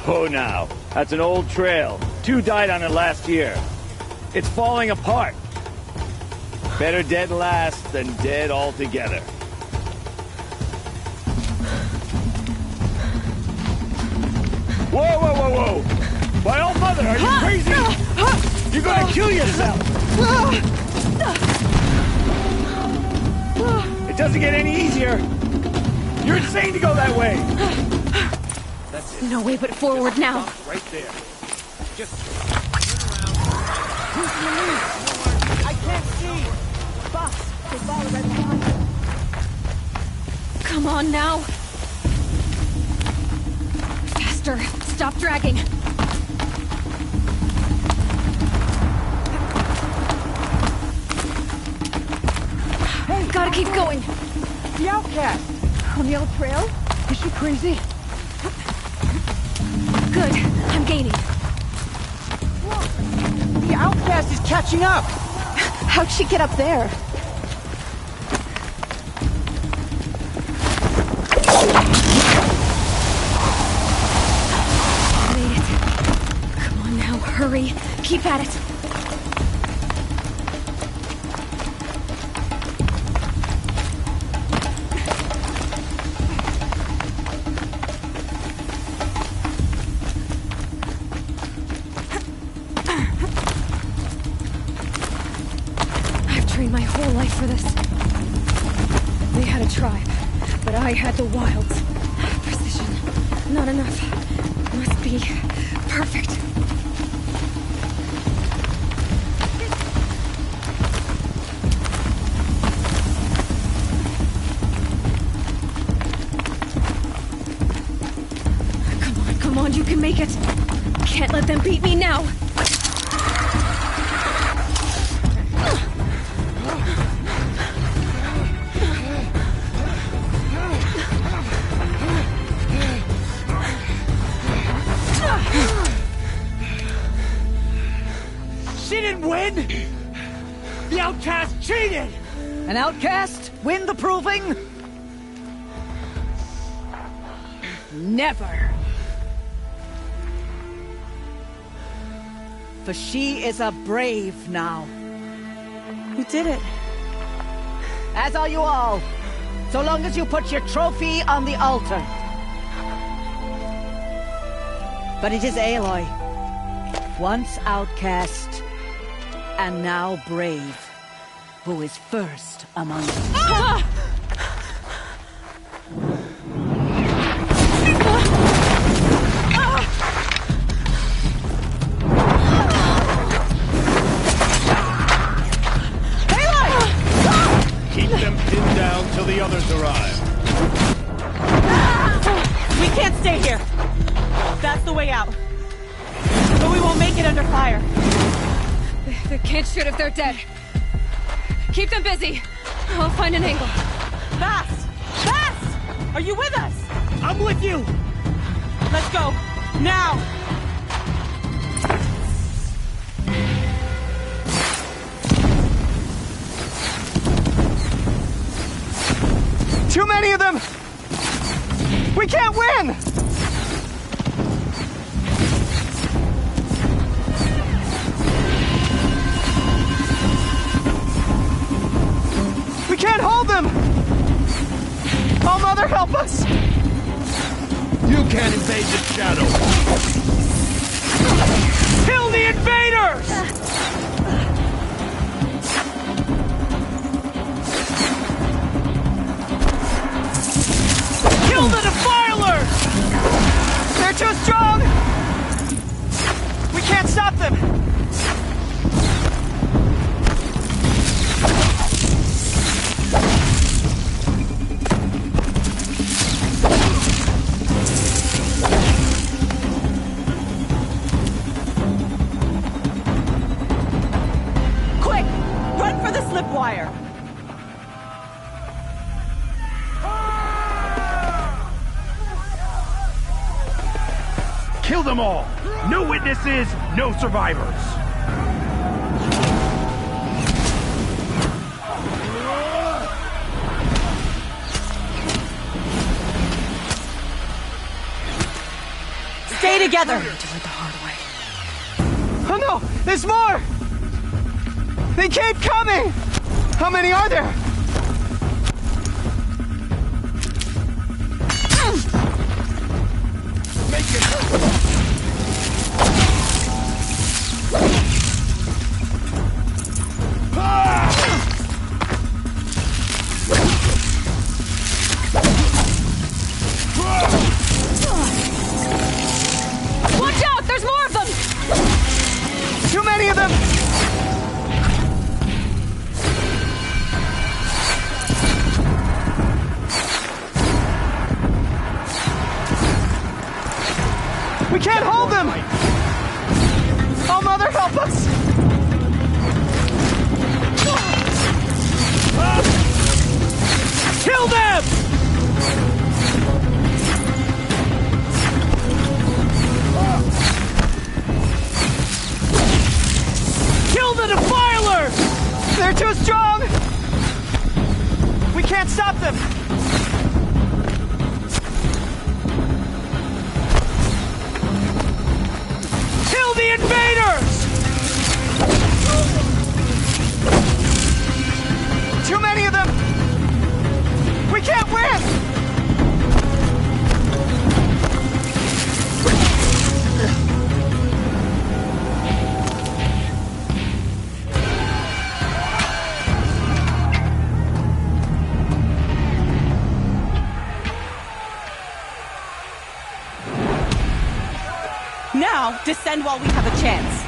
Oh, now. That's an old trail. 2 died on it last year. It's falling apart. Better dead last than dead altogether. Whoa, whoa, whoa, whoa! By all mother, are you crazy? You're gonna kill yourself! It doesn't get any easier. You're insane to go that way. That's it. No way but forward now. Right there. Just Who's in the lead? I can't see. Boss, they follow right behind you. Come on now. Faster. Stop dragging. Hey, gotta keep going. The outcast. On the old trail? Is she crazy? Good. I'm gaining. Look! The outcast is catching up! How'd she get up there? Made it. Come on now, hurry. Keep at it. My whole life for this. They had a tribe, but I had the wilds. Precision. Not enough. Must be perfect. Come on, you can make it. Can't let them beat me now. She didn't win! The outcast cheated! An outcast win the proving? Never. For she is a brave now. You did it. As are you all. So long as you put your trophy on the altar. But it is Aloy, once outcast, and now brave, who is first among us. Ah! Keep them pinned down till the others arrive. We can't stay here. That's the way out. But we won't make it under fire. They can't shoot if they're dead. Keep them busy. I'll find an angle. Fast! Fast! Are you with us? I'm with you! Let's go. Now! Too many of them! We can't win! We can't hold them! Oh, Mother, help us! You can't invade the shadow! Kill the invaders! Kill the defilers! They're too strong! We can't stop them! Quick! Run for the slip wire! Kill them all! No witnesses, no survivors! Stay together! Do it the hard way. Oh no! There's more! They keep coming! How many are there? Make it hurt! Watch out! There's more of them! Too many of them! We can't hold them! Oh, Mother, help us! Kill them! Kill the defilers! They're too strong! We can't stop them! Kill the invaders! Too many of them! We can't win! now. Descend while we have a chance.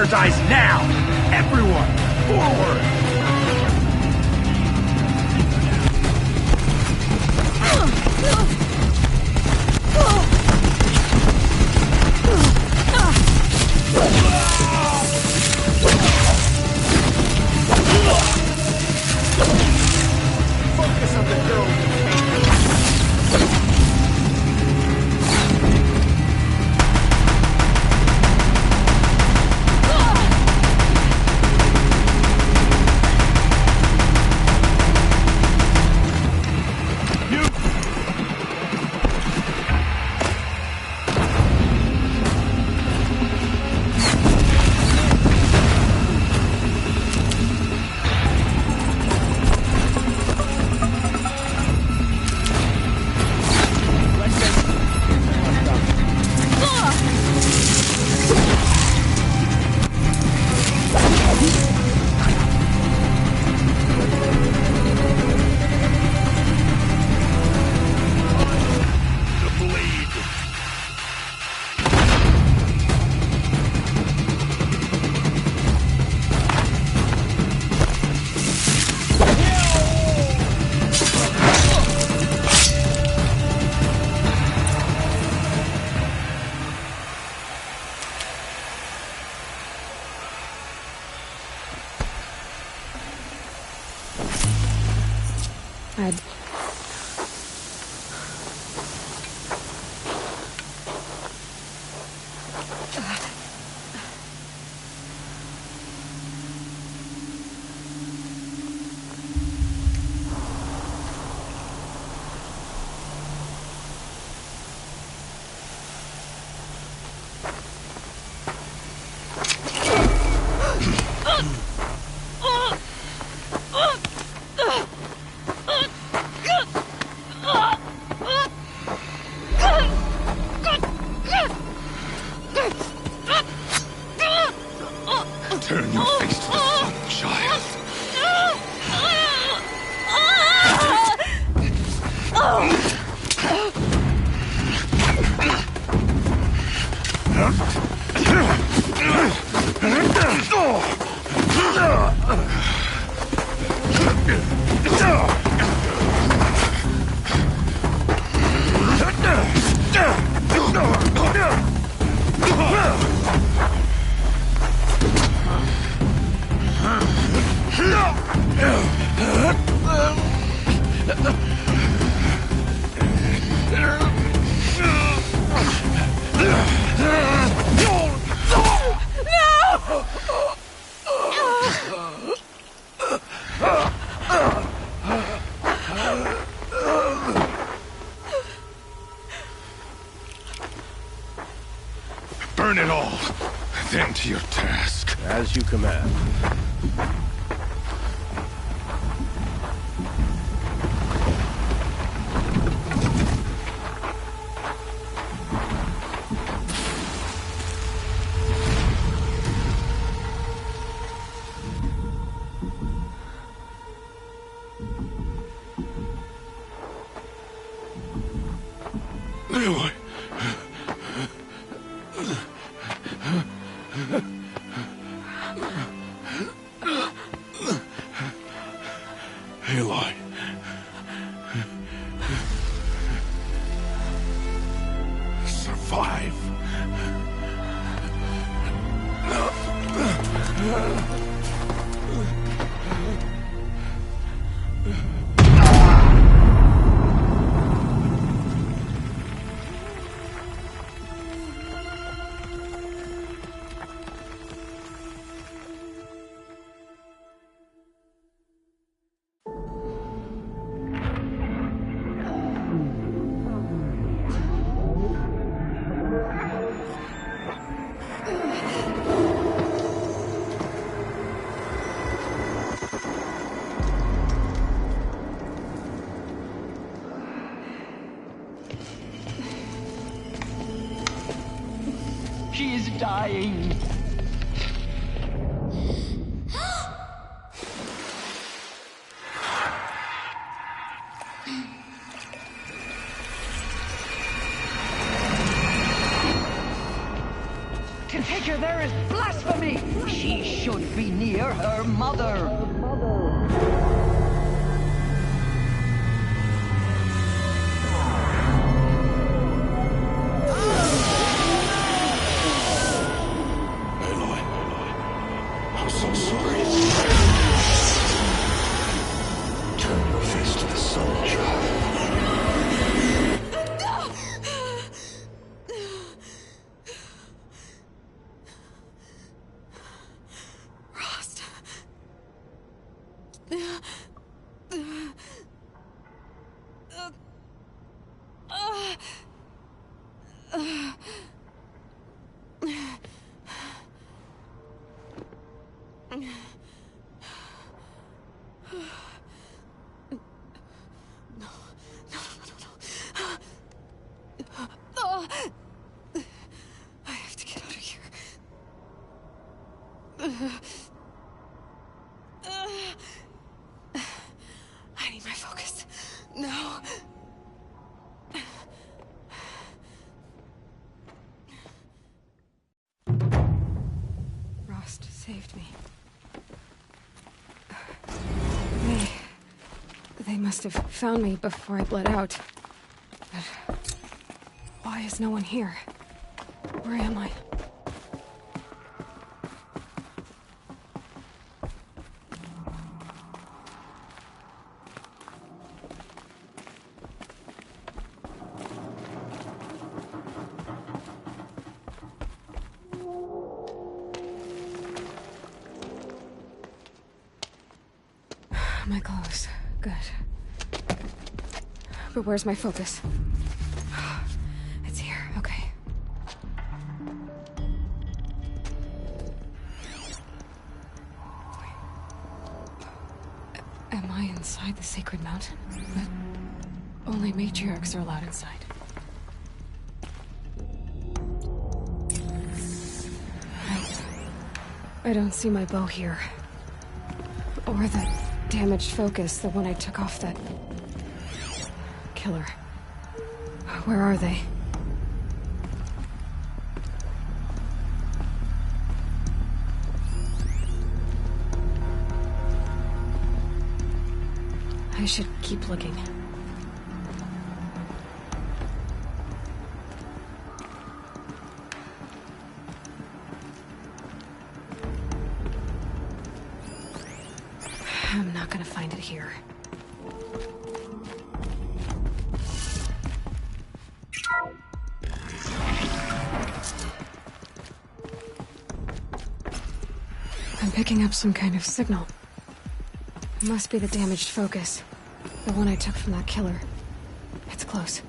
Dies now! Everyone, forward! Focus on the girl. Turn your face to the sun, child. Burn it all, then to your task. As you command. Aloy. Aloy. Survive. She is dying. To take her there is blasphemy! She should be near her mother. Aloy, I'm so sorry. Turn your face to the sun, child. I have to get out of here. I need my focus. No. Rost saved me. They must have found me before I bled out. But why is no one here? Where am I? My clothes. Good. But where's my focus? It's here. Okay. Am I inside the sacred mountain? But only matriarchs are allowed inside. I don't see my bow here. Or the damaged focus, the one I took off that killer. Where are they? I should keep looking. I'm not gonna find it here. I'm picking up some kind of signal. It must be the damaged focus. The one I took from that killer. It's close.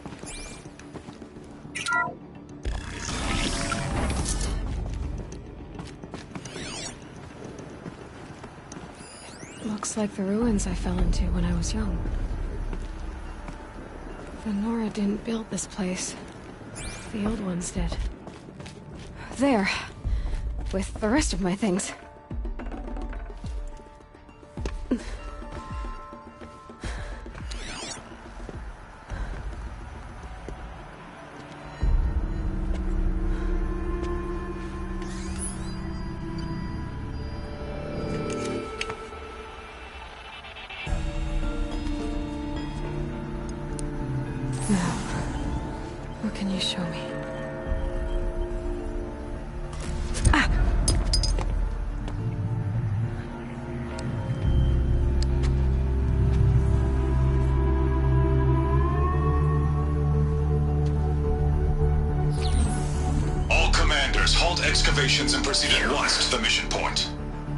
Looks like the ruins I fell into when I was young. The Nora didn't build this place. The old ones did. There. With the rest of my things. Now, what can you show me? Ah! All commanders, halt excavations and proceed at once to the mission point.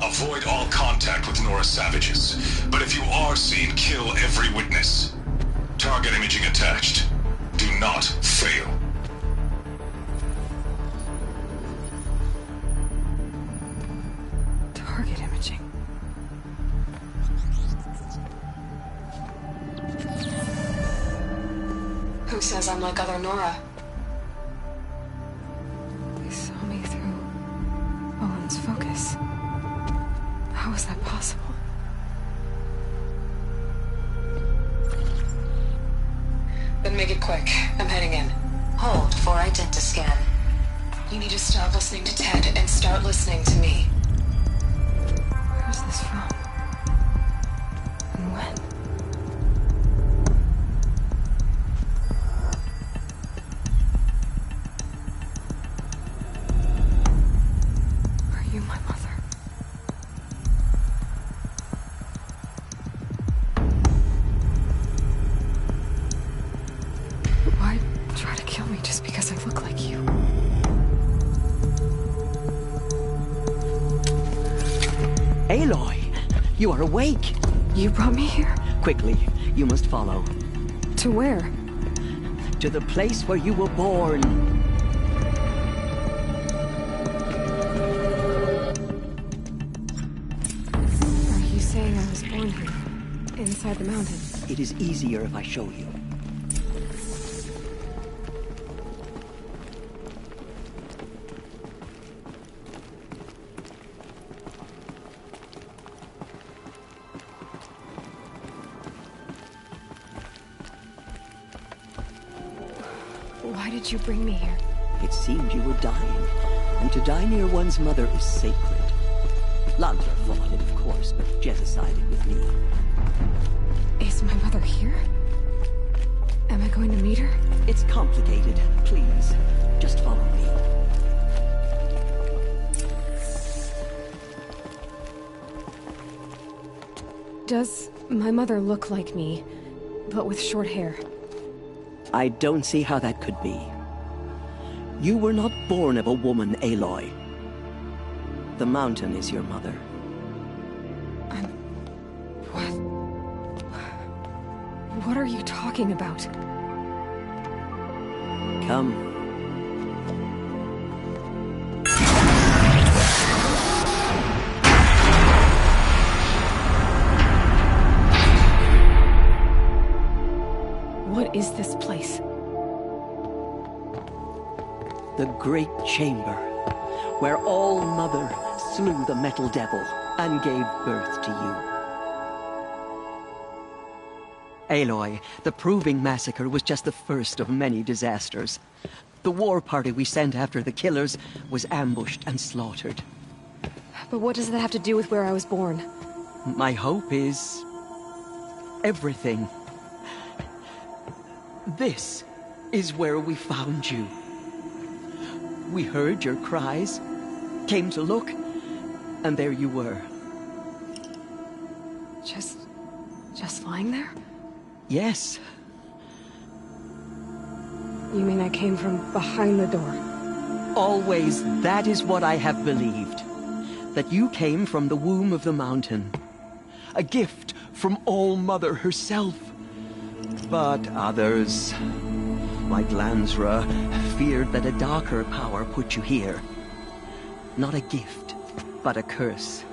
Avoid all contact with Nora savages, but if you are seen, kill every witness. Target imaging attached. Do not fail. Target imaging. Who says I'm like other Nora? They saw me quick. I'm heading in. Hold for identiscan. You need to stop listening to Ted and start listening to me. Where's this from? And when? Are you my mother? Why try to kill me just because I look like you? Aloy, you are awake. You brought me here? Quickly, you must follow. To where? To the place where you were born. Are you saying I was born here? Inside the mountain? It is easier if I show you. Why did you bring me here? It seemed you were dying, and to die near one's mother is sacred. Lansra fought it, of course, but Jezza sided with me. Is my mother here? Am I going to meet her? It's complicated. Please, just follow me. Does my mother look like me, but with short hair? I don't see how that could be. You were not born of a woman, Aloy. The mountain is your mother. What are you talking about? Come. What is this place? The Great Chamber, where All-Mother slew the Metal Devil and gave birth to you. Aloy, the Proving Massacre was just the first of many disasters. The war party we sent after the killers was ambushed and slaughtered. But what does that have to do with where I was born? My hope is... everything. This is where we found you. We heard your cries, came to look, and there you were. Just lying there? Yes. You mean I came from behind the door? Always, that is what I have believed. That you came from the womb of the mountain. A gift from All-Mother herself. But others, like Lansra, feared that a darker power put you here. Not a gift, but a curse.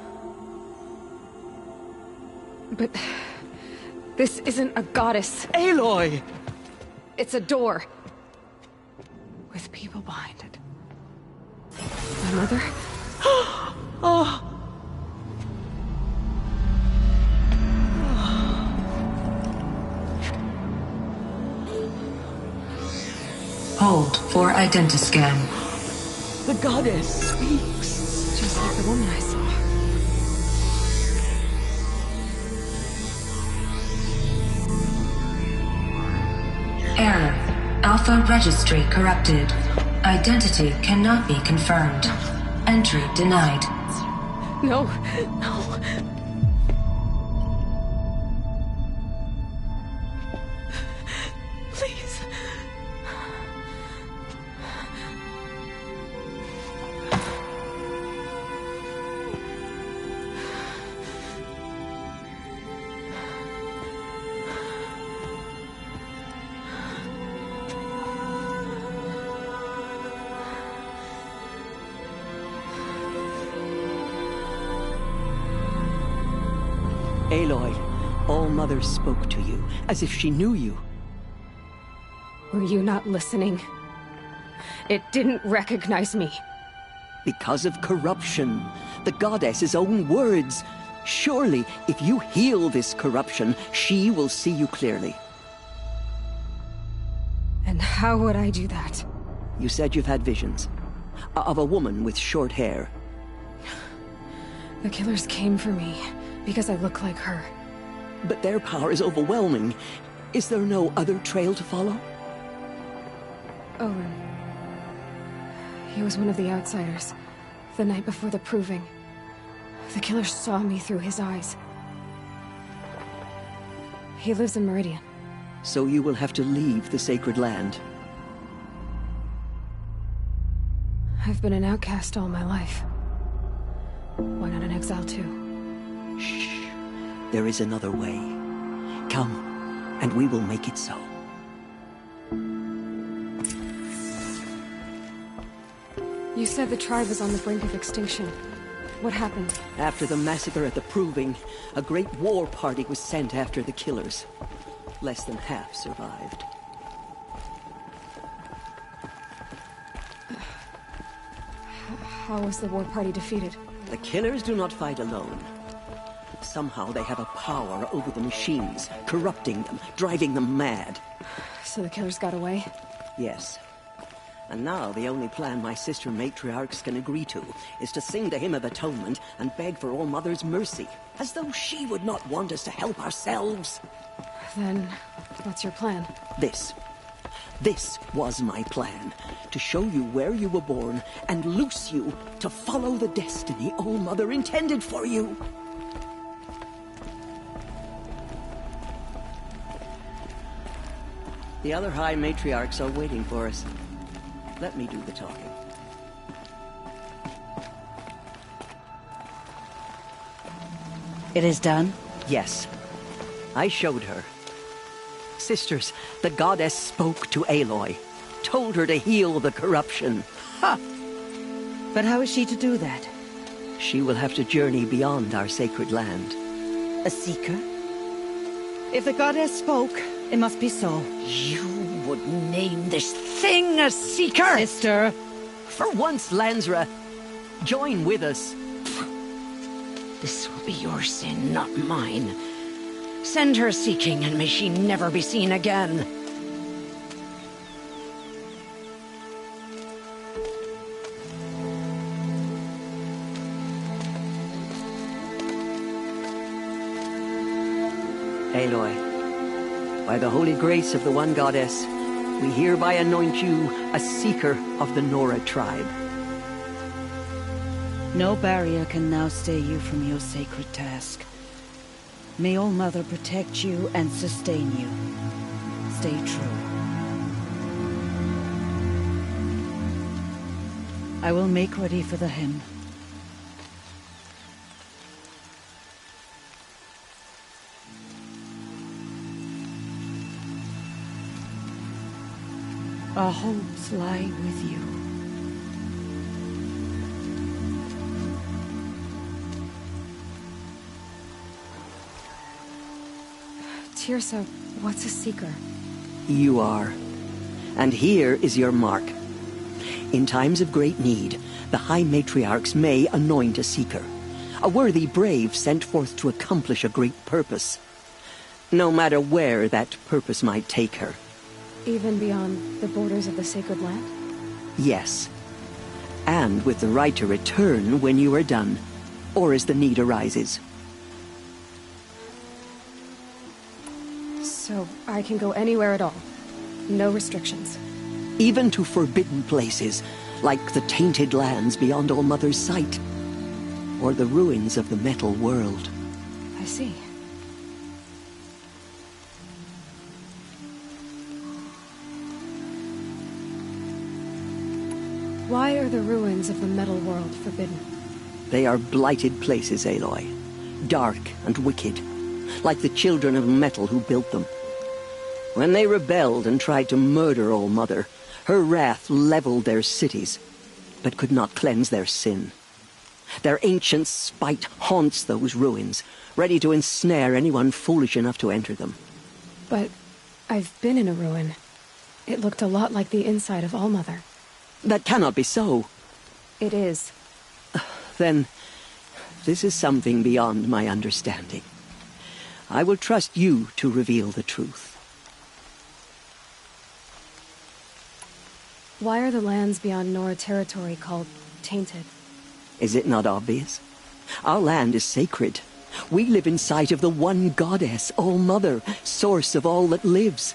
But... this isn't a goddess. Aloy! It's a door. With people behind it. My mother? Oh! Hold for identiscan. The goddess speaks. Just like the woman I saw. Error. Alpha registry corrupted. Identity cannot be confirmed. Entry denied. No, no. Please. Aloy, All-Mother spoke to you, as if she knew you. Were you not listening? It didn't recognize me. Because of corruption. The goddess's own words. Surely, if you heal this corruption, she will see you clearly. And how would I do that? You said you've had visions. Of a woman with short hair. The killers came for me because I look like her. But their power is overwhelming. Is there no other trail to follow? Owen. He was one of the outsiders. The night before the proving. The killers saw me through his eyes. He lives in Meridian. So you will have to leave the sacred land. I've been an outcast all my life. Why not an exile too? Shh. There is another way. Come, and we will make it so. You said the tribe was on the brink of extinction. What happened? After the massacre at the Proving, a great war party was sent after the killers. Less than half survived. How was the war party defeated? The killers do not fight alone. Somehow they have a power over the machines, corrupting them, driving them mad. So the killers got away? Yes. And now the only plan my sister matriarchs can agree to is to sing the Hymn of Atonement and beg for All-Mother's mercy, as though she would not want us to help ourselves. Then, what's your plan? This was my plan, to show you where you were born and loose you to follow the destiny All-Mother intended for you. The other High Matriarchs are waiting for us. Let me do the talking. It is done? Yes. I showed her. Sisters, the goddess spoke to Aloy. Told her to heal the corruption. Ha! But how is she to do that? She will have to journey beyond our sacred land. A seeker? If the goddess spoke, it must be so. You would name this thing a seeker? Sister! For once, Lansra, join with us. This will be your sin, not mine. Send her seeking, and may she never be seen again. Aloy, by the holy grace of the One Goddess, we hereby anoint you a seeker of the Nora tribe. No barrier can now stay you from your sacred task. May All-Mother protect you and sustain you. Stay true. I will make ready for the hymn. Our hopes lie with you. Teersa, what's a seeker? You are. And here is your mark. In times of great need, the High Matriarchs may anoint a seeker. A worthy brave sent forth to accomplish a great purpose. No matter where that purpose might take her. Even beyond the borders of the sacred land? Yes. And with the right to return when you are done, or as the need arises. So I can go anywhere at all? No restrictions? Even to forbidden places, like the tainted lands beyond All-Mother's sight. Or the ruins of the metal world. I see. Why are the ruins of the metal world forbidden? They are blighted places, Aloy. Dark and wicked. Like the children of metal who built them. When they rebelled and tried to murder All-Mother, her wrath leveled their cities, but could not cleanse their sin. Their ancient spite haunts those ruins, ready to ensnare anyone foolish enough to enter them. But I've been in a ruin. It looked a lot like the inside of All-Mother. That cannot be so. It is. Then, this is something beyond my understanding. I will trust you to reveal the truth. Why are the lands beyond Nora territory called tainted? Is it not obvious? Our land is sacred. We live in sight of the one goddess, All-Mother, source of all that lives.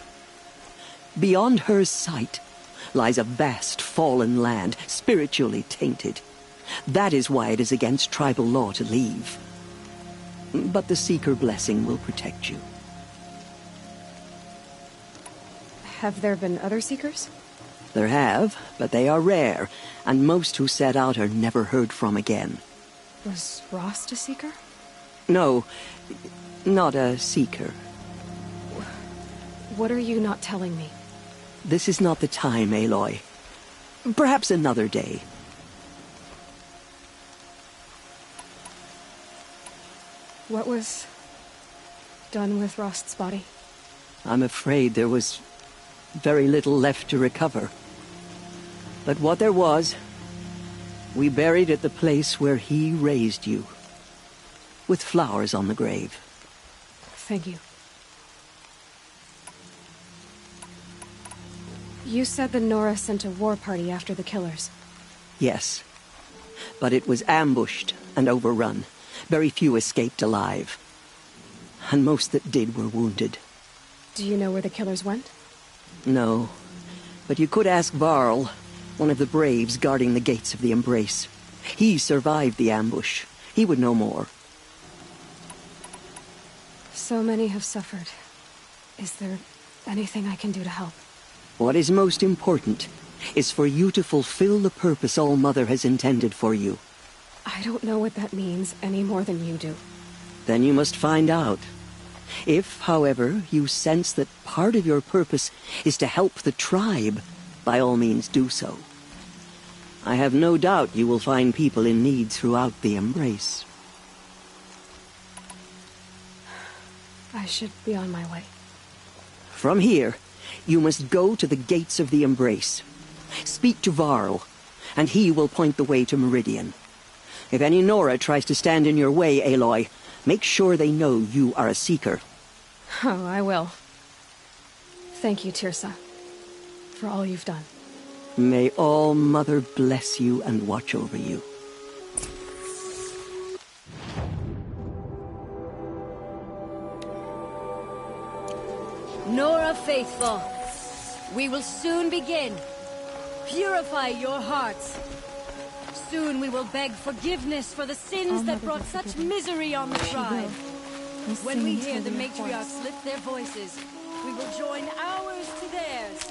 Beyond her sight lies a vast fallen land, spiritually tainted. That is why it is against tribal law to leave. But the Seeker blessing will protect you. Have there been other Seekers? There have, but they are rare, and most who set out are never heard from again. Was Rost a Seeker? No, not a Seeker. What are you not telling me? This is not the time, Aloy. Perhaps another day. What was done with Rost's body? I'm afraid there was very little left to recover. But what there was, we buried at the place where he raised you, with flowers on the grave. Thank you. You said the Nora sent a war party after the killers. Yes, but it was ambushed and overrun. Very few escaped alive, and most that did were wounded. Do you know where the killers went? No, but you could ask Varl, one of the braves guarding the gates of the Embrace. He survived the ambush. He would know more. So many have suffered. Is there anything I can do to help? What is most important is for you to fulfill the purpose All-Mother has intended for you. I don't know what that means any more than you do. Then you must find out. If, however, you sense that part of your purpose is to help the tribe, by all means do so. I have no doubt you will find people in need throughout the Embrace. I should be on my way. From here, you must go to the gates of the Embrace. Speak to Varl, and he will point the way to Meridian. If any Nora tries to stand in your way, Aloy, make sure they know you are a Seeker. Oh, I will. Thank you, Teersa, for all you've done. May All-Mother bless you and watch over you. Nora Faithful, we will soon begin. Purify your hearts. Soon we will beg forgiveness for the sins that brought such misery on the tribe. When we hear the matriarchs lift their voices, we will join ours to theirs.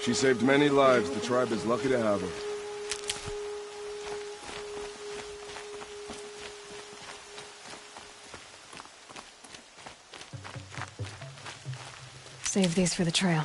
She saved many lives. The tribe is lucky to have her. Save these for the trail.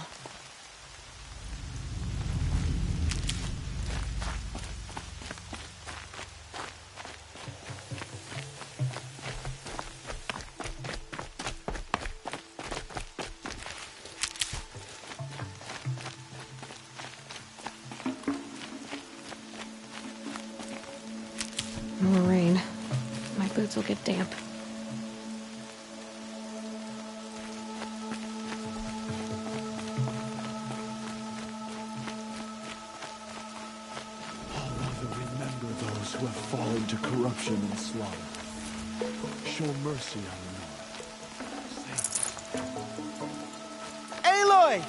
More rain. My boots will get damp. Remember those who have fallen to corruption and slaughter. Show mercy on them. Aloy!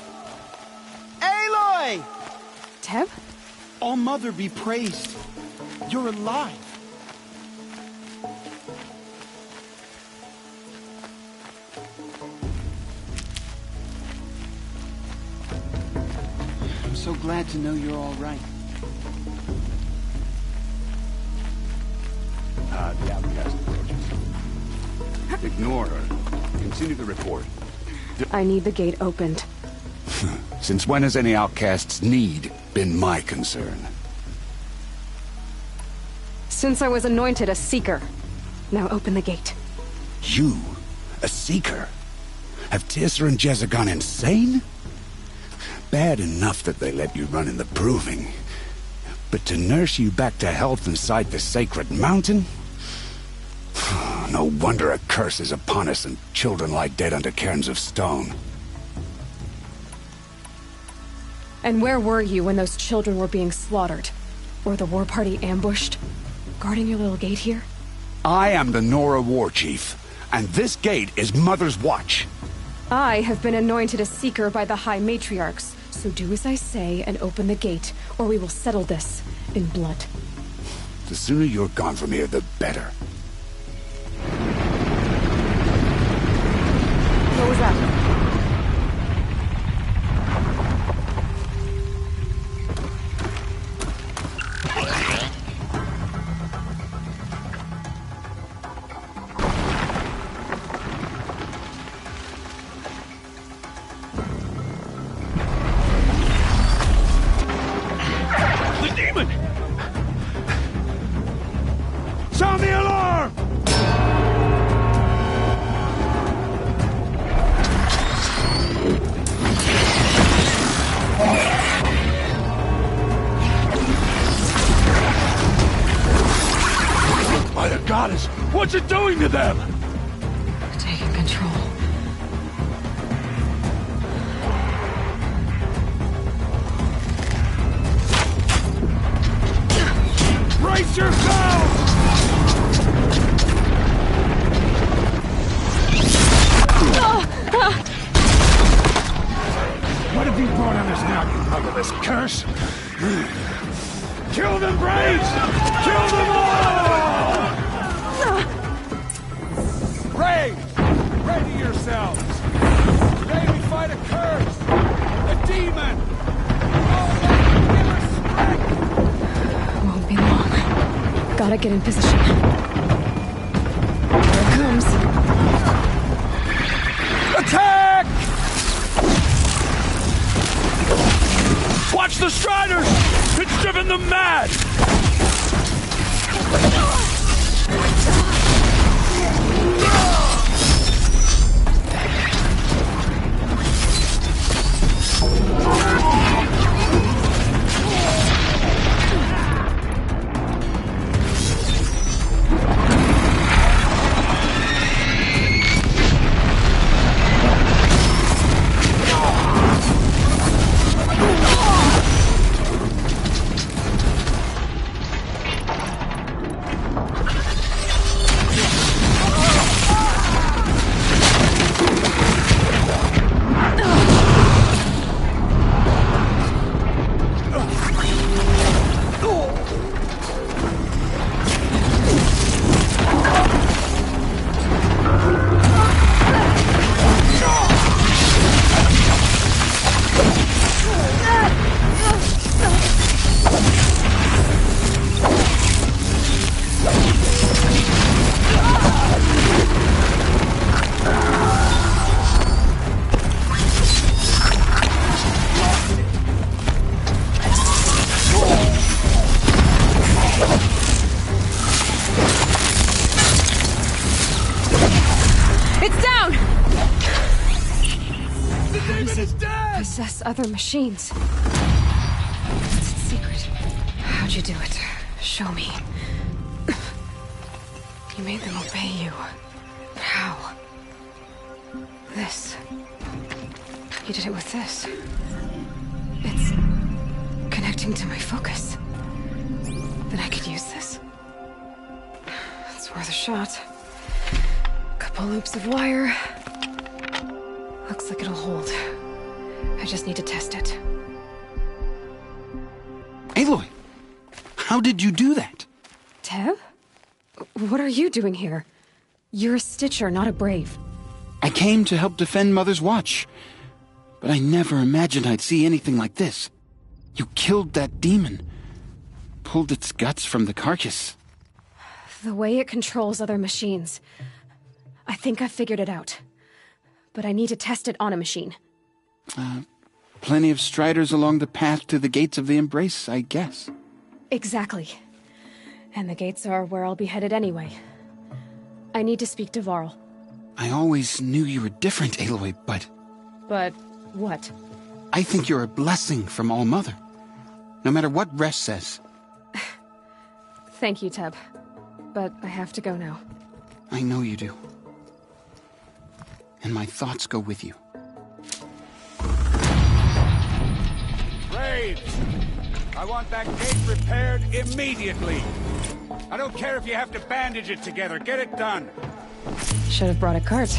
Aloy! Teb? All-Mother be praised. You're alive. so glad to know you're all right. The outcast approaches. Ignore her. Continue the report. I need the gate opened. Since when has any outcast's need been my concern? Since I was anointed a Seeker. Now open the gate. You? A Seeker? Have Teersa and Jezza gone insane? Bad enough that they let you run in the Proving. But to nurse you back to health inside the sacred mountain? No wonder a curse is upon us and children lie dead under cairns of stone. And where were you when those children were being slaughtered? Or the war party ambushed? Guarding your little gate here? I am the Nora War Chief, and this gate is Mother's watch. I have been anointed a Seeker by the High Matriarchs, so do as I say and open the gate, or we will settle this in blood. The sooner you're gone from here, the better. What was that? Sound the alarm! By the goddess, what's it doing to them? Taking control. Brace yourselves! What have you brought on us now, you motherless curse? Kill them, Braves! Kill them all! Braves! Ready yourselves! Today we fight a curse! A demon! Won't be long. Gotta get in position. Here it comes. Attack! Watch the Striders! It's driven them mad! Possess other machines. It's its secret. How'd you do it? Show me. You made them obey you. But how? This. You did it with this. It's connecting to my focus. Then I could use this. It's worth a shot. Couple loops of wire. Looks like it'll hold. I just need to test it. Aloy! How did you do that? Tev? What are you doing here? You're a Stitcher, not a Brave. I came to help defend Mother's watch. But I never imagined I'd see anything like this. You killed that demon. Pulled its guts from the carcass. The way it controls other machines. I think I figured it out. But I need to test it on a machine. Plenty of striders along the path to the gates of the Embrace, I guess. Exactly. And the gates are where I'll be headed anyway. I need to speak to Varl. I always knew you were different, Aloy, but... But what? I think you're a blessing from All-Mother. No matter what Resh says. Thank you, Teb. But I have to go now. I know you do. And my thoughts go with you. Graves! I want that gate repaired immediately. I don't care if you have to bandage it together. Get it done. Should have brought a cart.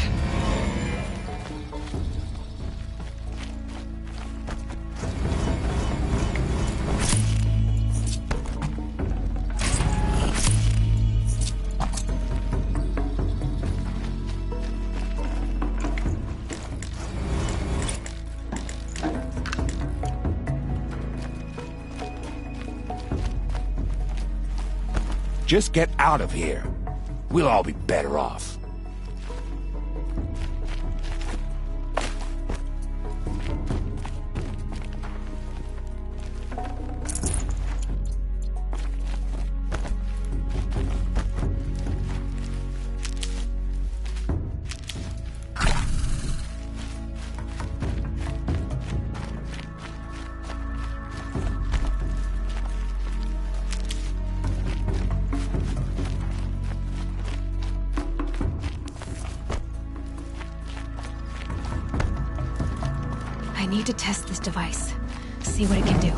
Just get out of here. We'll all be better off. I need to test this device. See what it can do.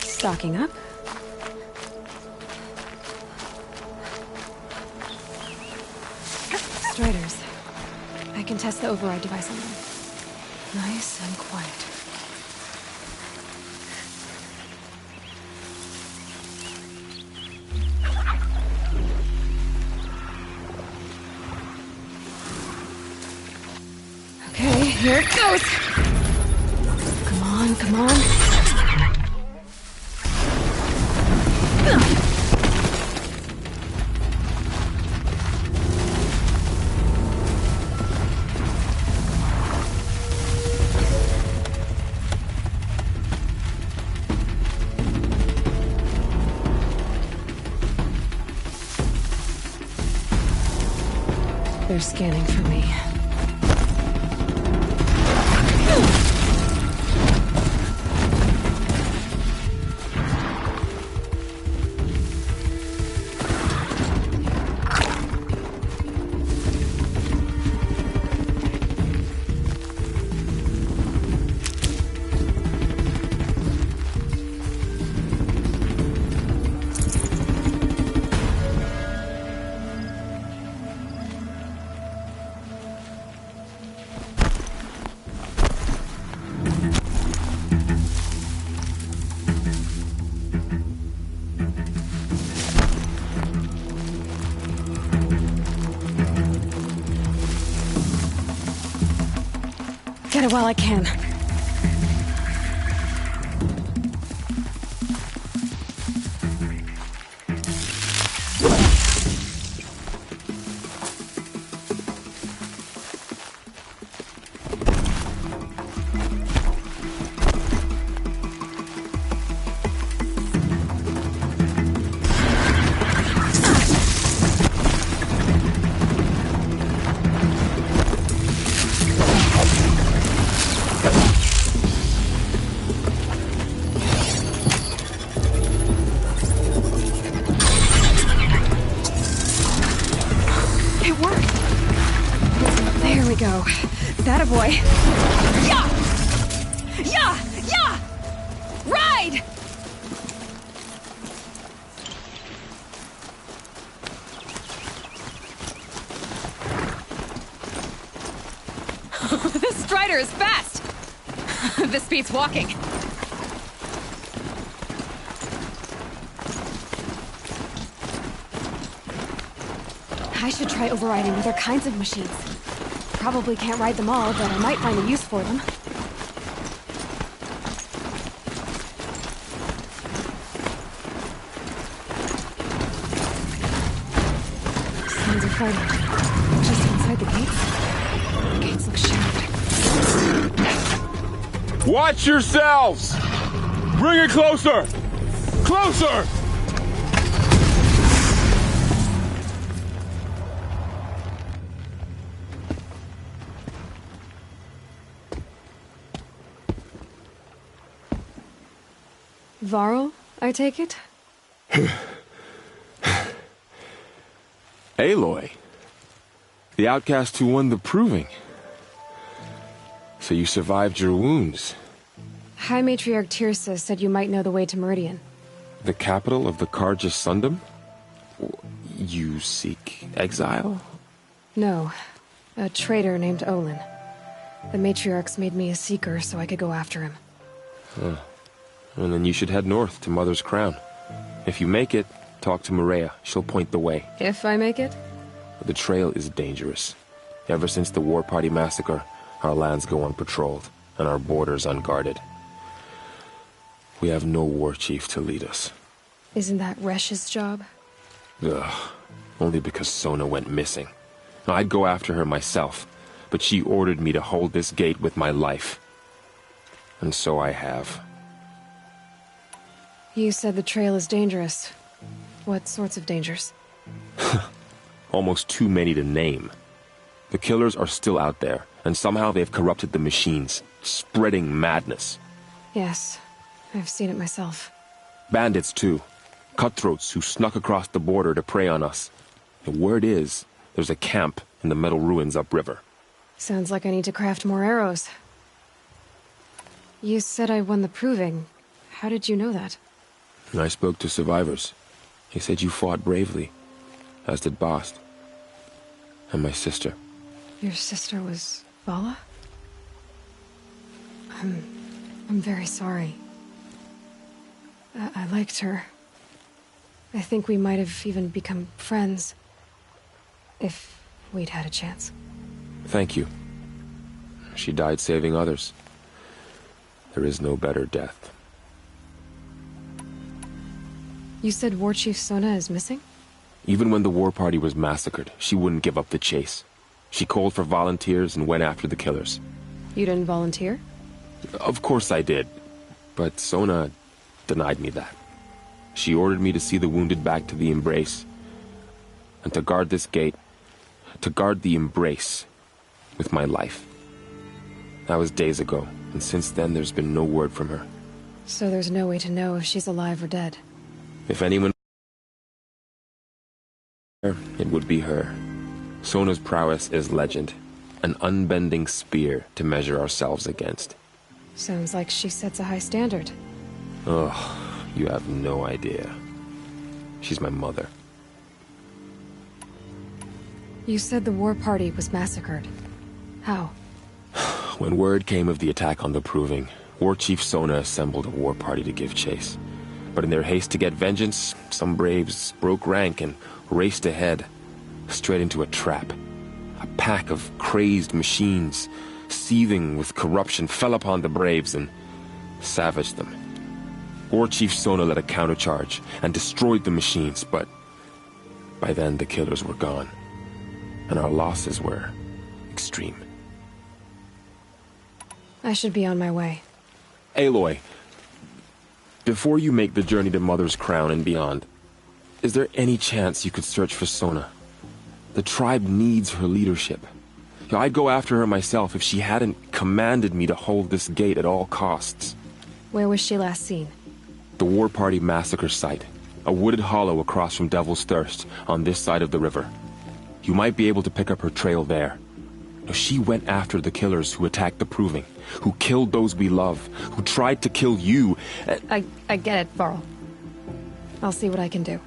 Stocking up. Striders. I can test the override device on them. Nice and quiet. Okay, here it goes! Come on, come on. They're scanning for me. it while I can. Boy. Yeah! Yeah! Yeah! Ride! This Strider is fast! This beats walking. I should try overriding other kinds of machines. Probably can't ride them all, but I might find a use for them. Sounds of fighting. Just inside the gates. The gates look shattered. Watch yourselves! Bring it closer! Closer! Varl, I take it? Aloy. The outcast who won the proving. So you survived your wounds. High Matriarch Tirsa said you might know the way to Meridian. The capital of the Carja Sundom? You seek exile? No. A traitor named Olin. The Matriarchs made me a seeker so I could go after him. Huh. And then you should head north to Mother's Crown. If you make it, talk to Maria. She'll point the way. If I make it? The trail is dangerous. Ever since the War Party massacre, our lands go unpatrolled, and our borders unguarded. We have no war chief to lead us. Isn't that Resh's job? Ugh. Only because Sona went missing. I'd go after her myself, but she ordered me to hold this gate with my life. And so I have. You said the trail is dangerous. What sorts of dangers? Almost too many to name. The killers are still out there, and somehow they've corrupted the machines, spreading madness. Yes, I've seen it myself. Bandits, too. Cutthroats who snuck across the border to prey on us. The word is, there's a camp in the metal ruins upriver. Sounds like I need to craft more arrows. You said I won the proving. How did you know that? I spoke to survivors. He said you fought bravely, as did Bast. And my sister. Your sister was Vala? I'm very sorry. I liked her. I think we might have even become friends. If we'd had a chance. Thank you. She died saving others. There is no better death. You said War Chief Sona is missing? Even when the war party was massacred, she wouldn't give up the chase. She called for volunteers and went after the killers. You didn't volunteer? Of course I did. But Sona denied me that. She ordered me to see the wounded back to the Embrace. And to guard this gate. To guard the Embrace. With my life. That was days ago. And since then there's been no word from her. So there's no way to know if she's alive or dead. If anyone... it would be her. Sona's prowess is legend. An unbending spear to measure ourselves against. Sounds like she sets a high standard. Ugh, you have no idea. She's my mother. You said the war party was massacred. How? When word came of the attack on the Proving, War Chief Sona assembled a war party to give chase. But in their haste to get vengeance, some braves broke rank and raced ahead, straight into a trap. A pack of crazed machines, seething with corruption, fell upon the Braves and savaged them. War Chief Sona led a countercharge and destroyed the machines, but by then the killers were gone, and our losses were extreme. I should be on my way. Aloy, before you make the journey to Mother's Crown and beyond, is there any chance you could search for Sona? The tribe needs her leadership. I'd go after her myself if she hadn't commanded me to hold this gate at all costs. Where was she last seen? The War Party massacre site. A wooded hollow across from Devil's Thirst, on this side of the river. You might be able to pick up her trail there. She went after the killers who attacked the Proving, who killed those we love, who tried to kill you. I get it, Varl. I'll see what I can do.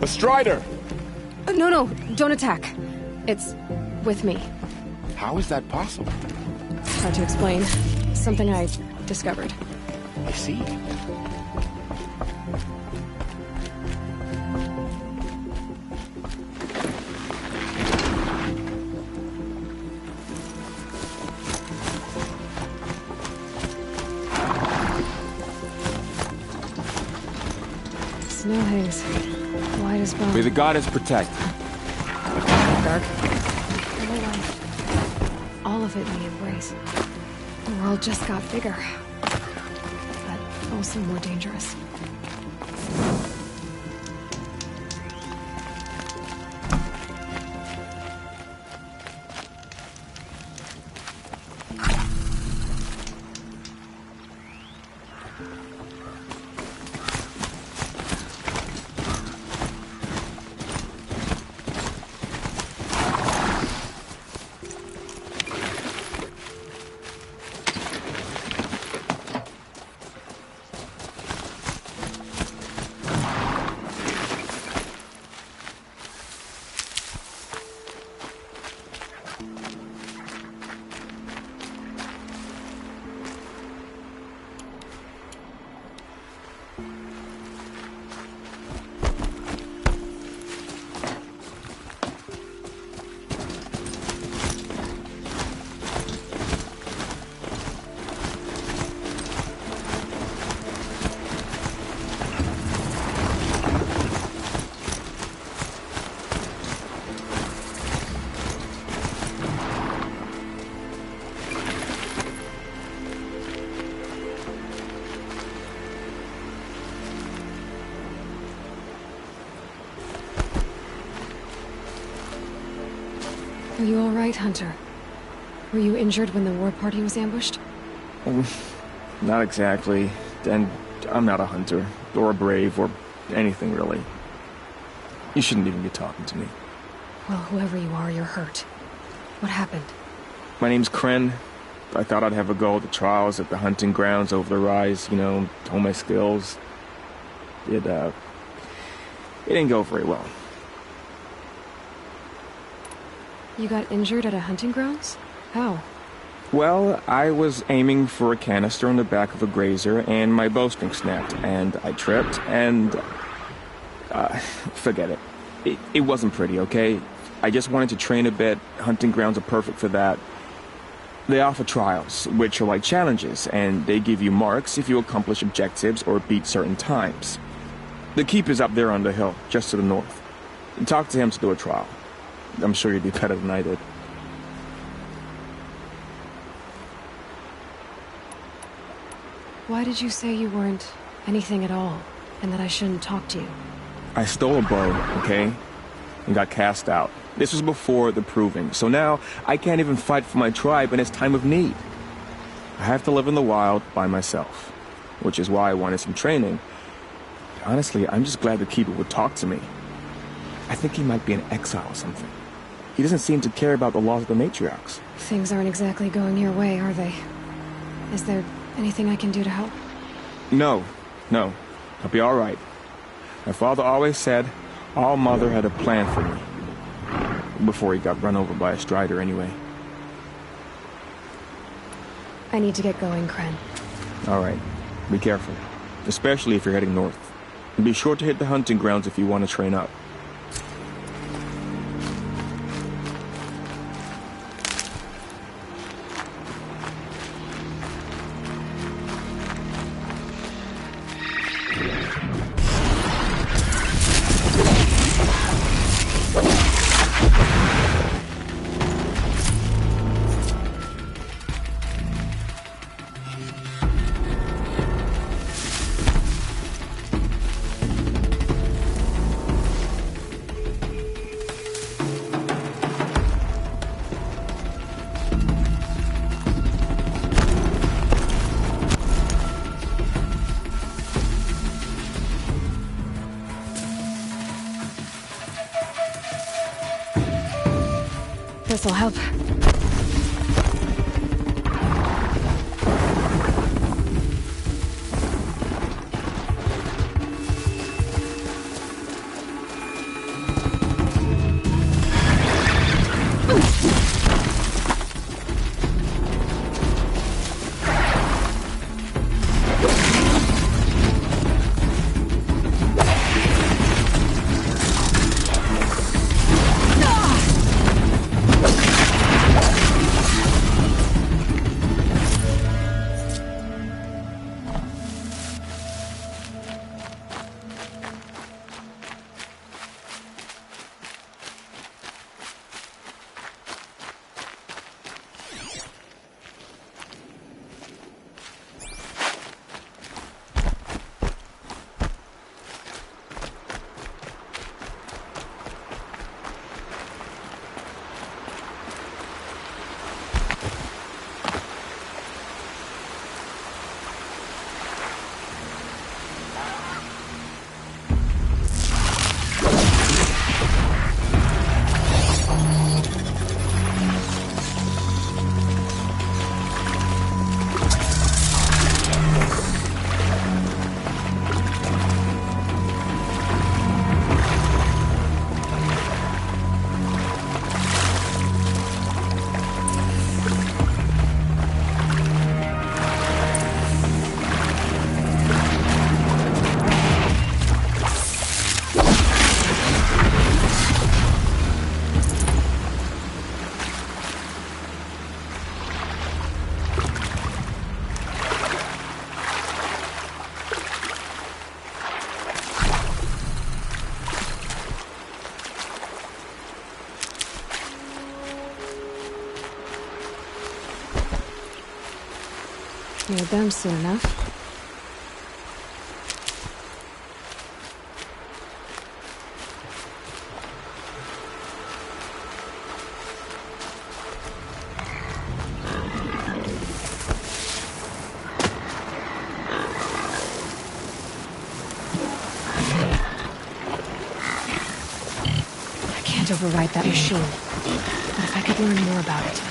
A Strider! No, don't attack. It's with me. How is that possible? Hard to explain. Something I discovered. I see. Snow hangs. White as bone. May the goddess protect. Dark. My life. All of it in the embrace. The world just got bigger. But also more dangerous. Are you all right, Hunter? Were you injured when the war party was ambushed? Not exactly. And I'm not a hunter, or a brave, or anything really. You shouldn't even be talking to me. Well, whoever you are, you're hurt. What happened? My name's Kren. I thought I'd have a go at the trials at the hunting grounds over the rise, you know, hone my skills. It didn't go very well. You got injured at a hunting grounds? How? Well, I was aiming for a canister on the back of a grazer, and my bowstring snapped, and I tripped, and... forget it. It wasn't pretty, okay? I just wanted to train a bit. Hunting grounds are perfect for that. They offer trials, which are like challenges, and they give you marks if you accomplish objectives or beat certain times. The keep is up there on the hill, just to the north. Talk to him to do a trial. I'm sure you'd do better than I did. Why did you say you weren't anything at all, and that I shouldn't talk to you? I stole a bow, okay? And got cast out. This was before the Proving, so now I can't even fight for my tribe in its time of need. I have to live in the wild by myself, which is why I wanted some training. Honestly, I'm just glad the Keeper would talk to me. I think he might be in exile or something. He doesn't seem to care about the laws of the matriarchs. Things aren't exactly going your way, are they? Is there anything I can do to help? No. I'll be all right. My father always said All Mother had a plan for me. Before he got run over by a Strider, anyway. I need to get going, Kren. All right. Be careful. Especially if you're heading north. And be sure to hit the hunting grounds if you want to train up. This'll help. Near them soon enough. I can't override that machine, but if I could learn more about it.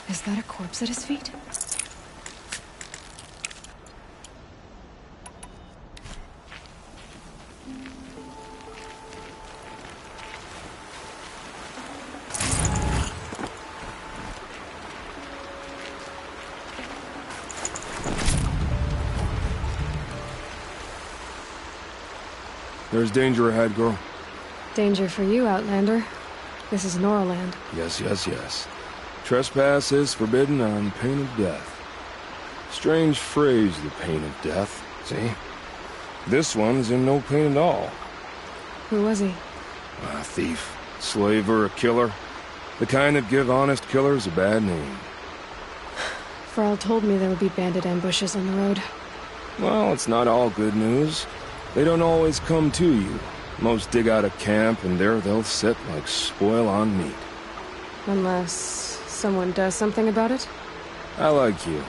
Is that a corpse at his feet? There's danger ahead, girl. Danger for you, Outlander. This is Noraland. Yes, yes, yes. Trespass is forbidden on pain of death. Strange phrase, the pain of death, see? This one's in no pain at all. Who was he? A thief, slaver, a killer. The kind that give honest killers a bad name. Farrell told me there would be bandit ambushes on the road. Well, it's not all good news. They don't always come to you. Most dig out a camp, and there they'll sit like spoil on meat. Unless someone does something about it? I like you.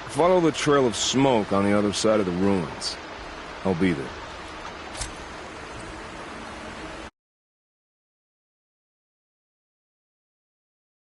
Follow the trail of smoke on the other side of the ruins. I'll be there.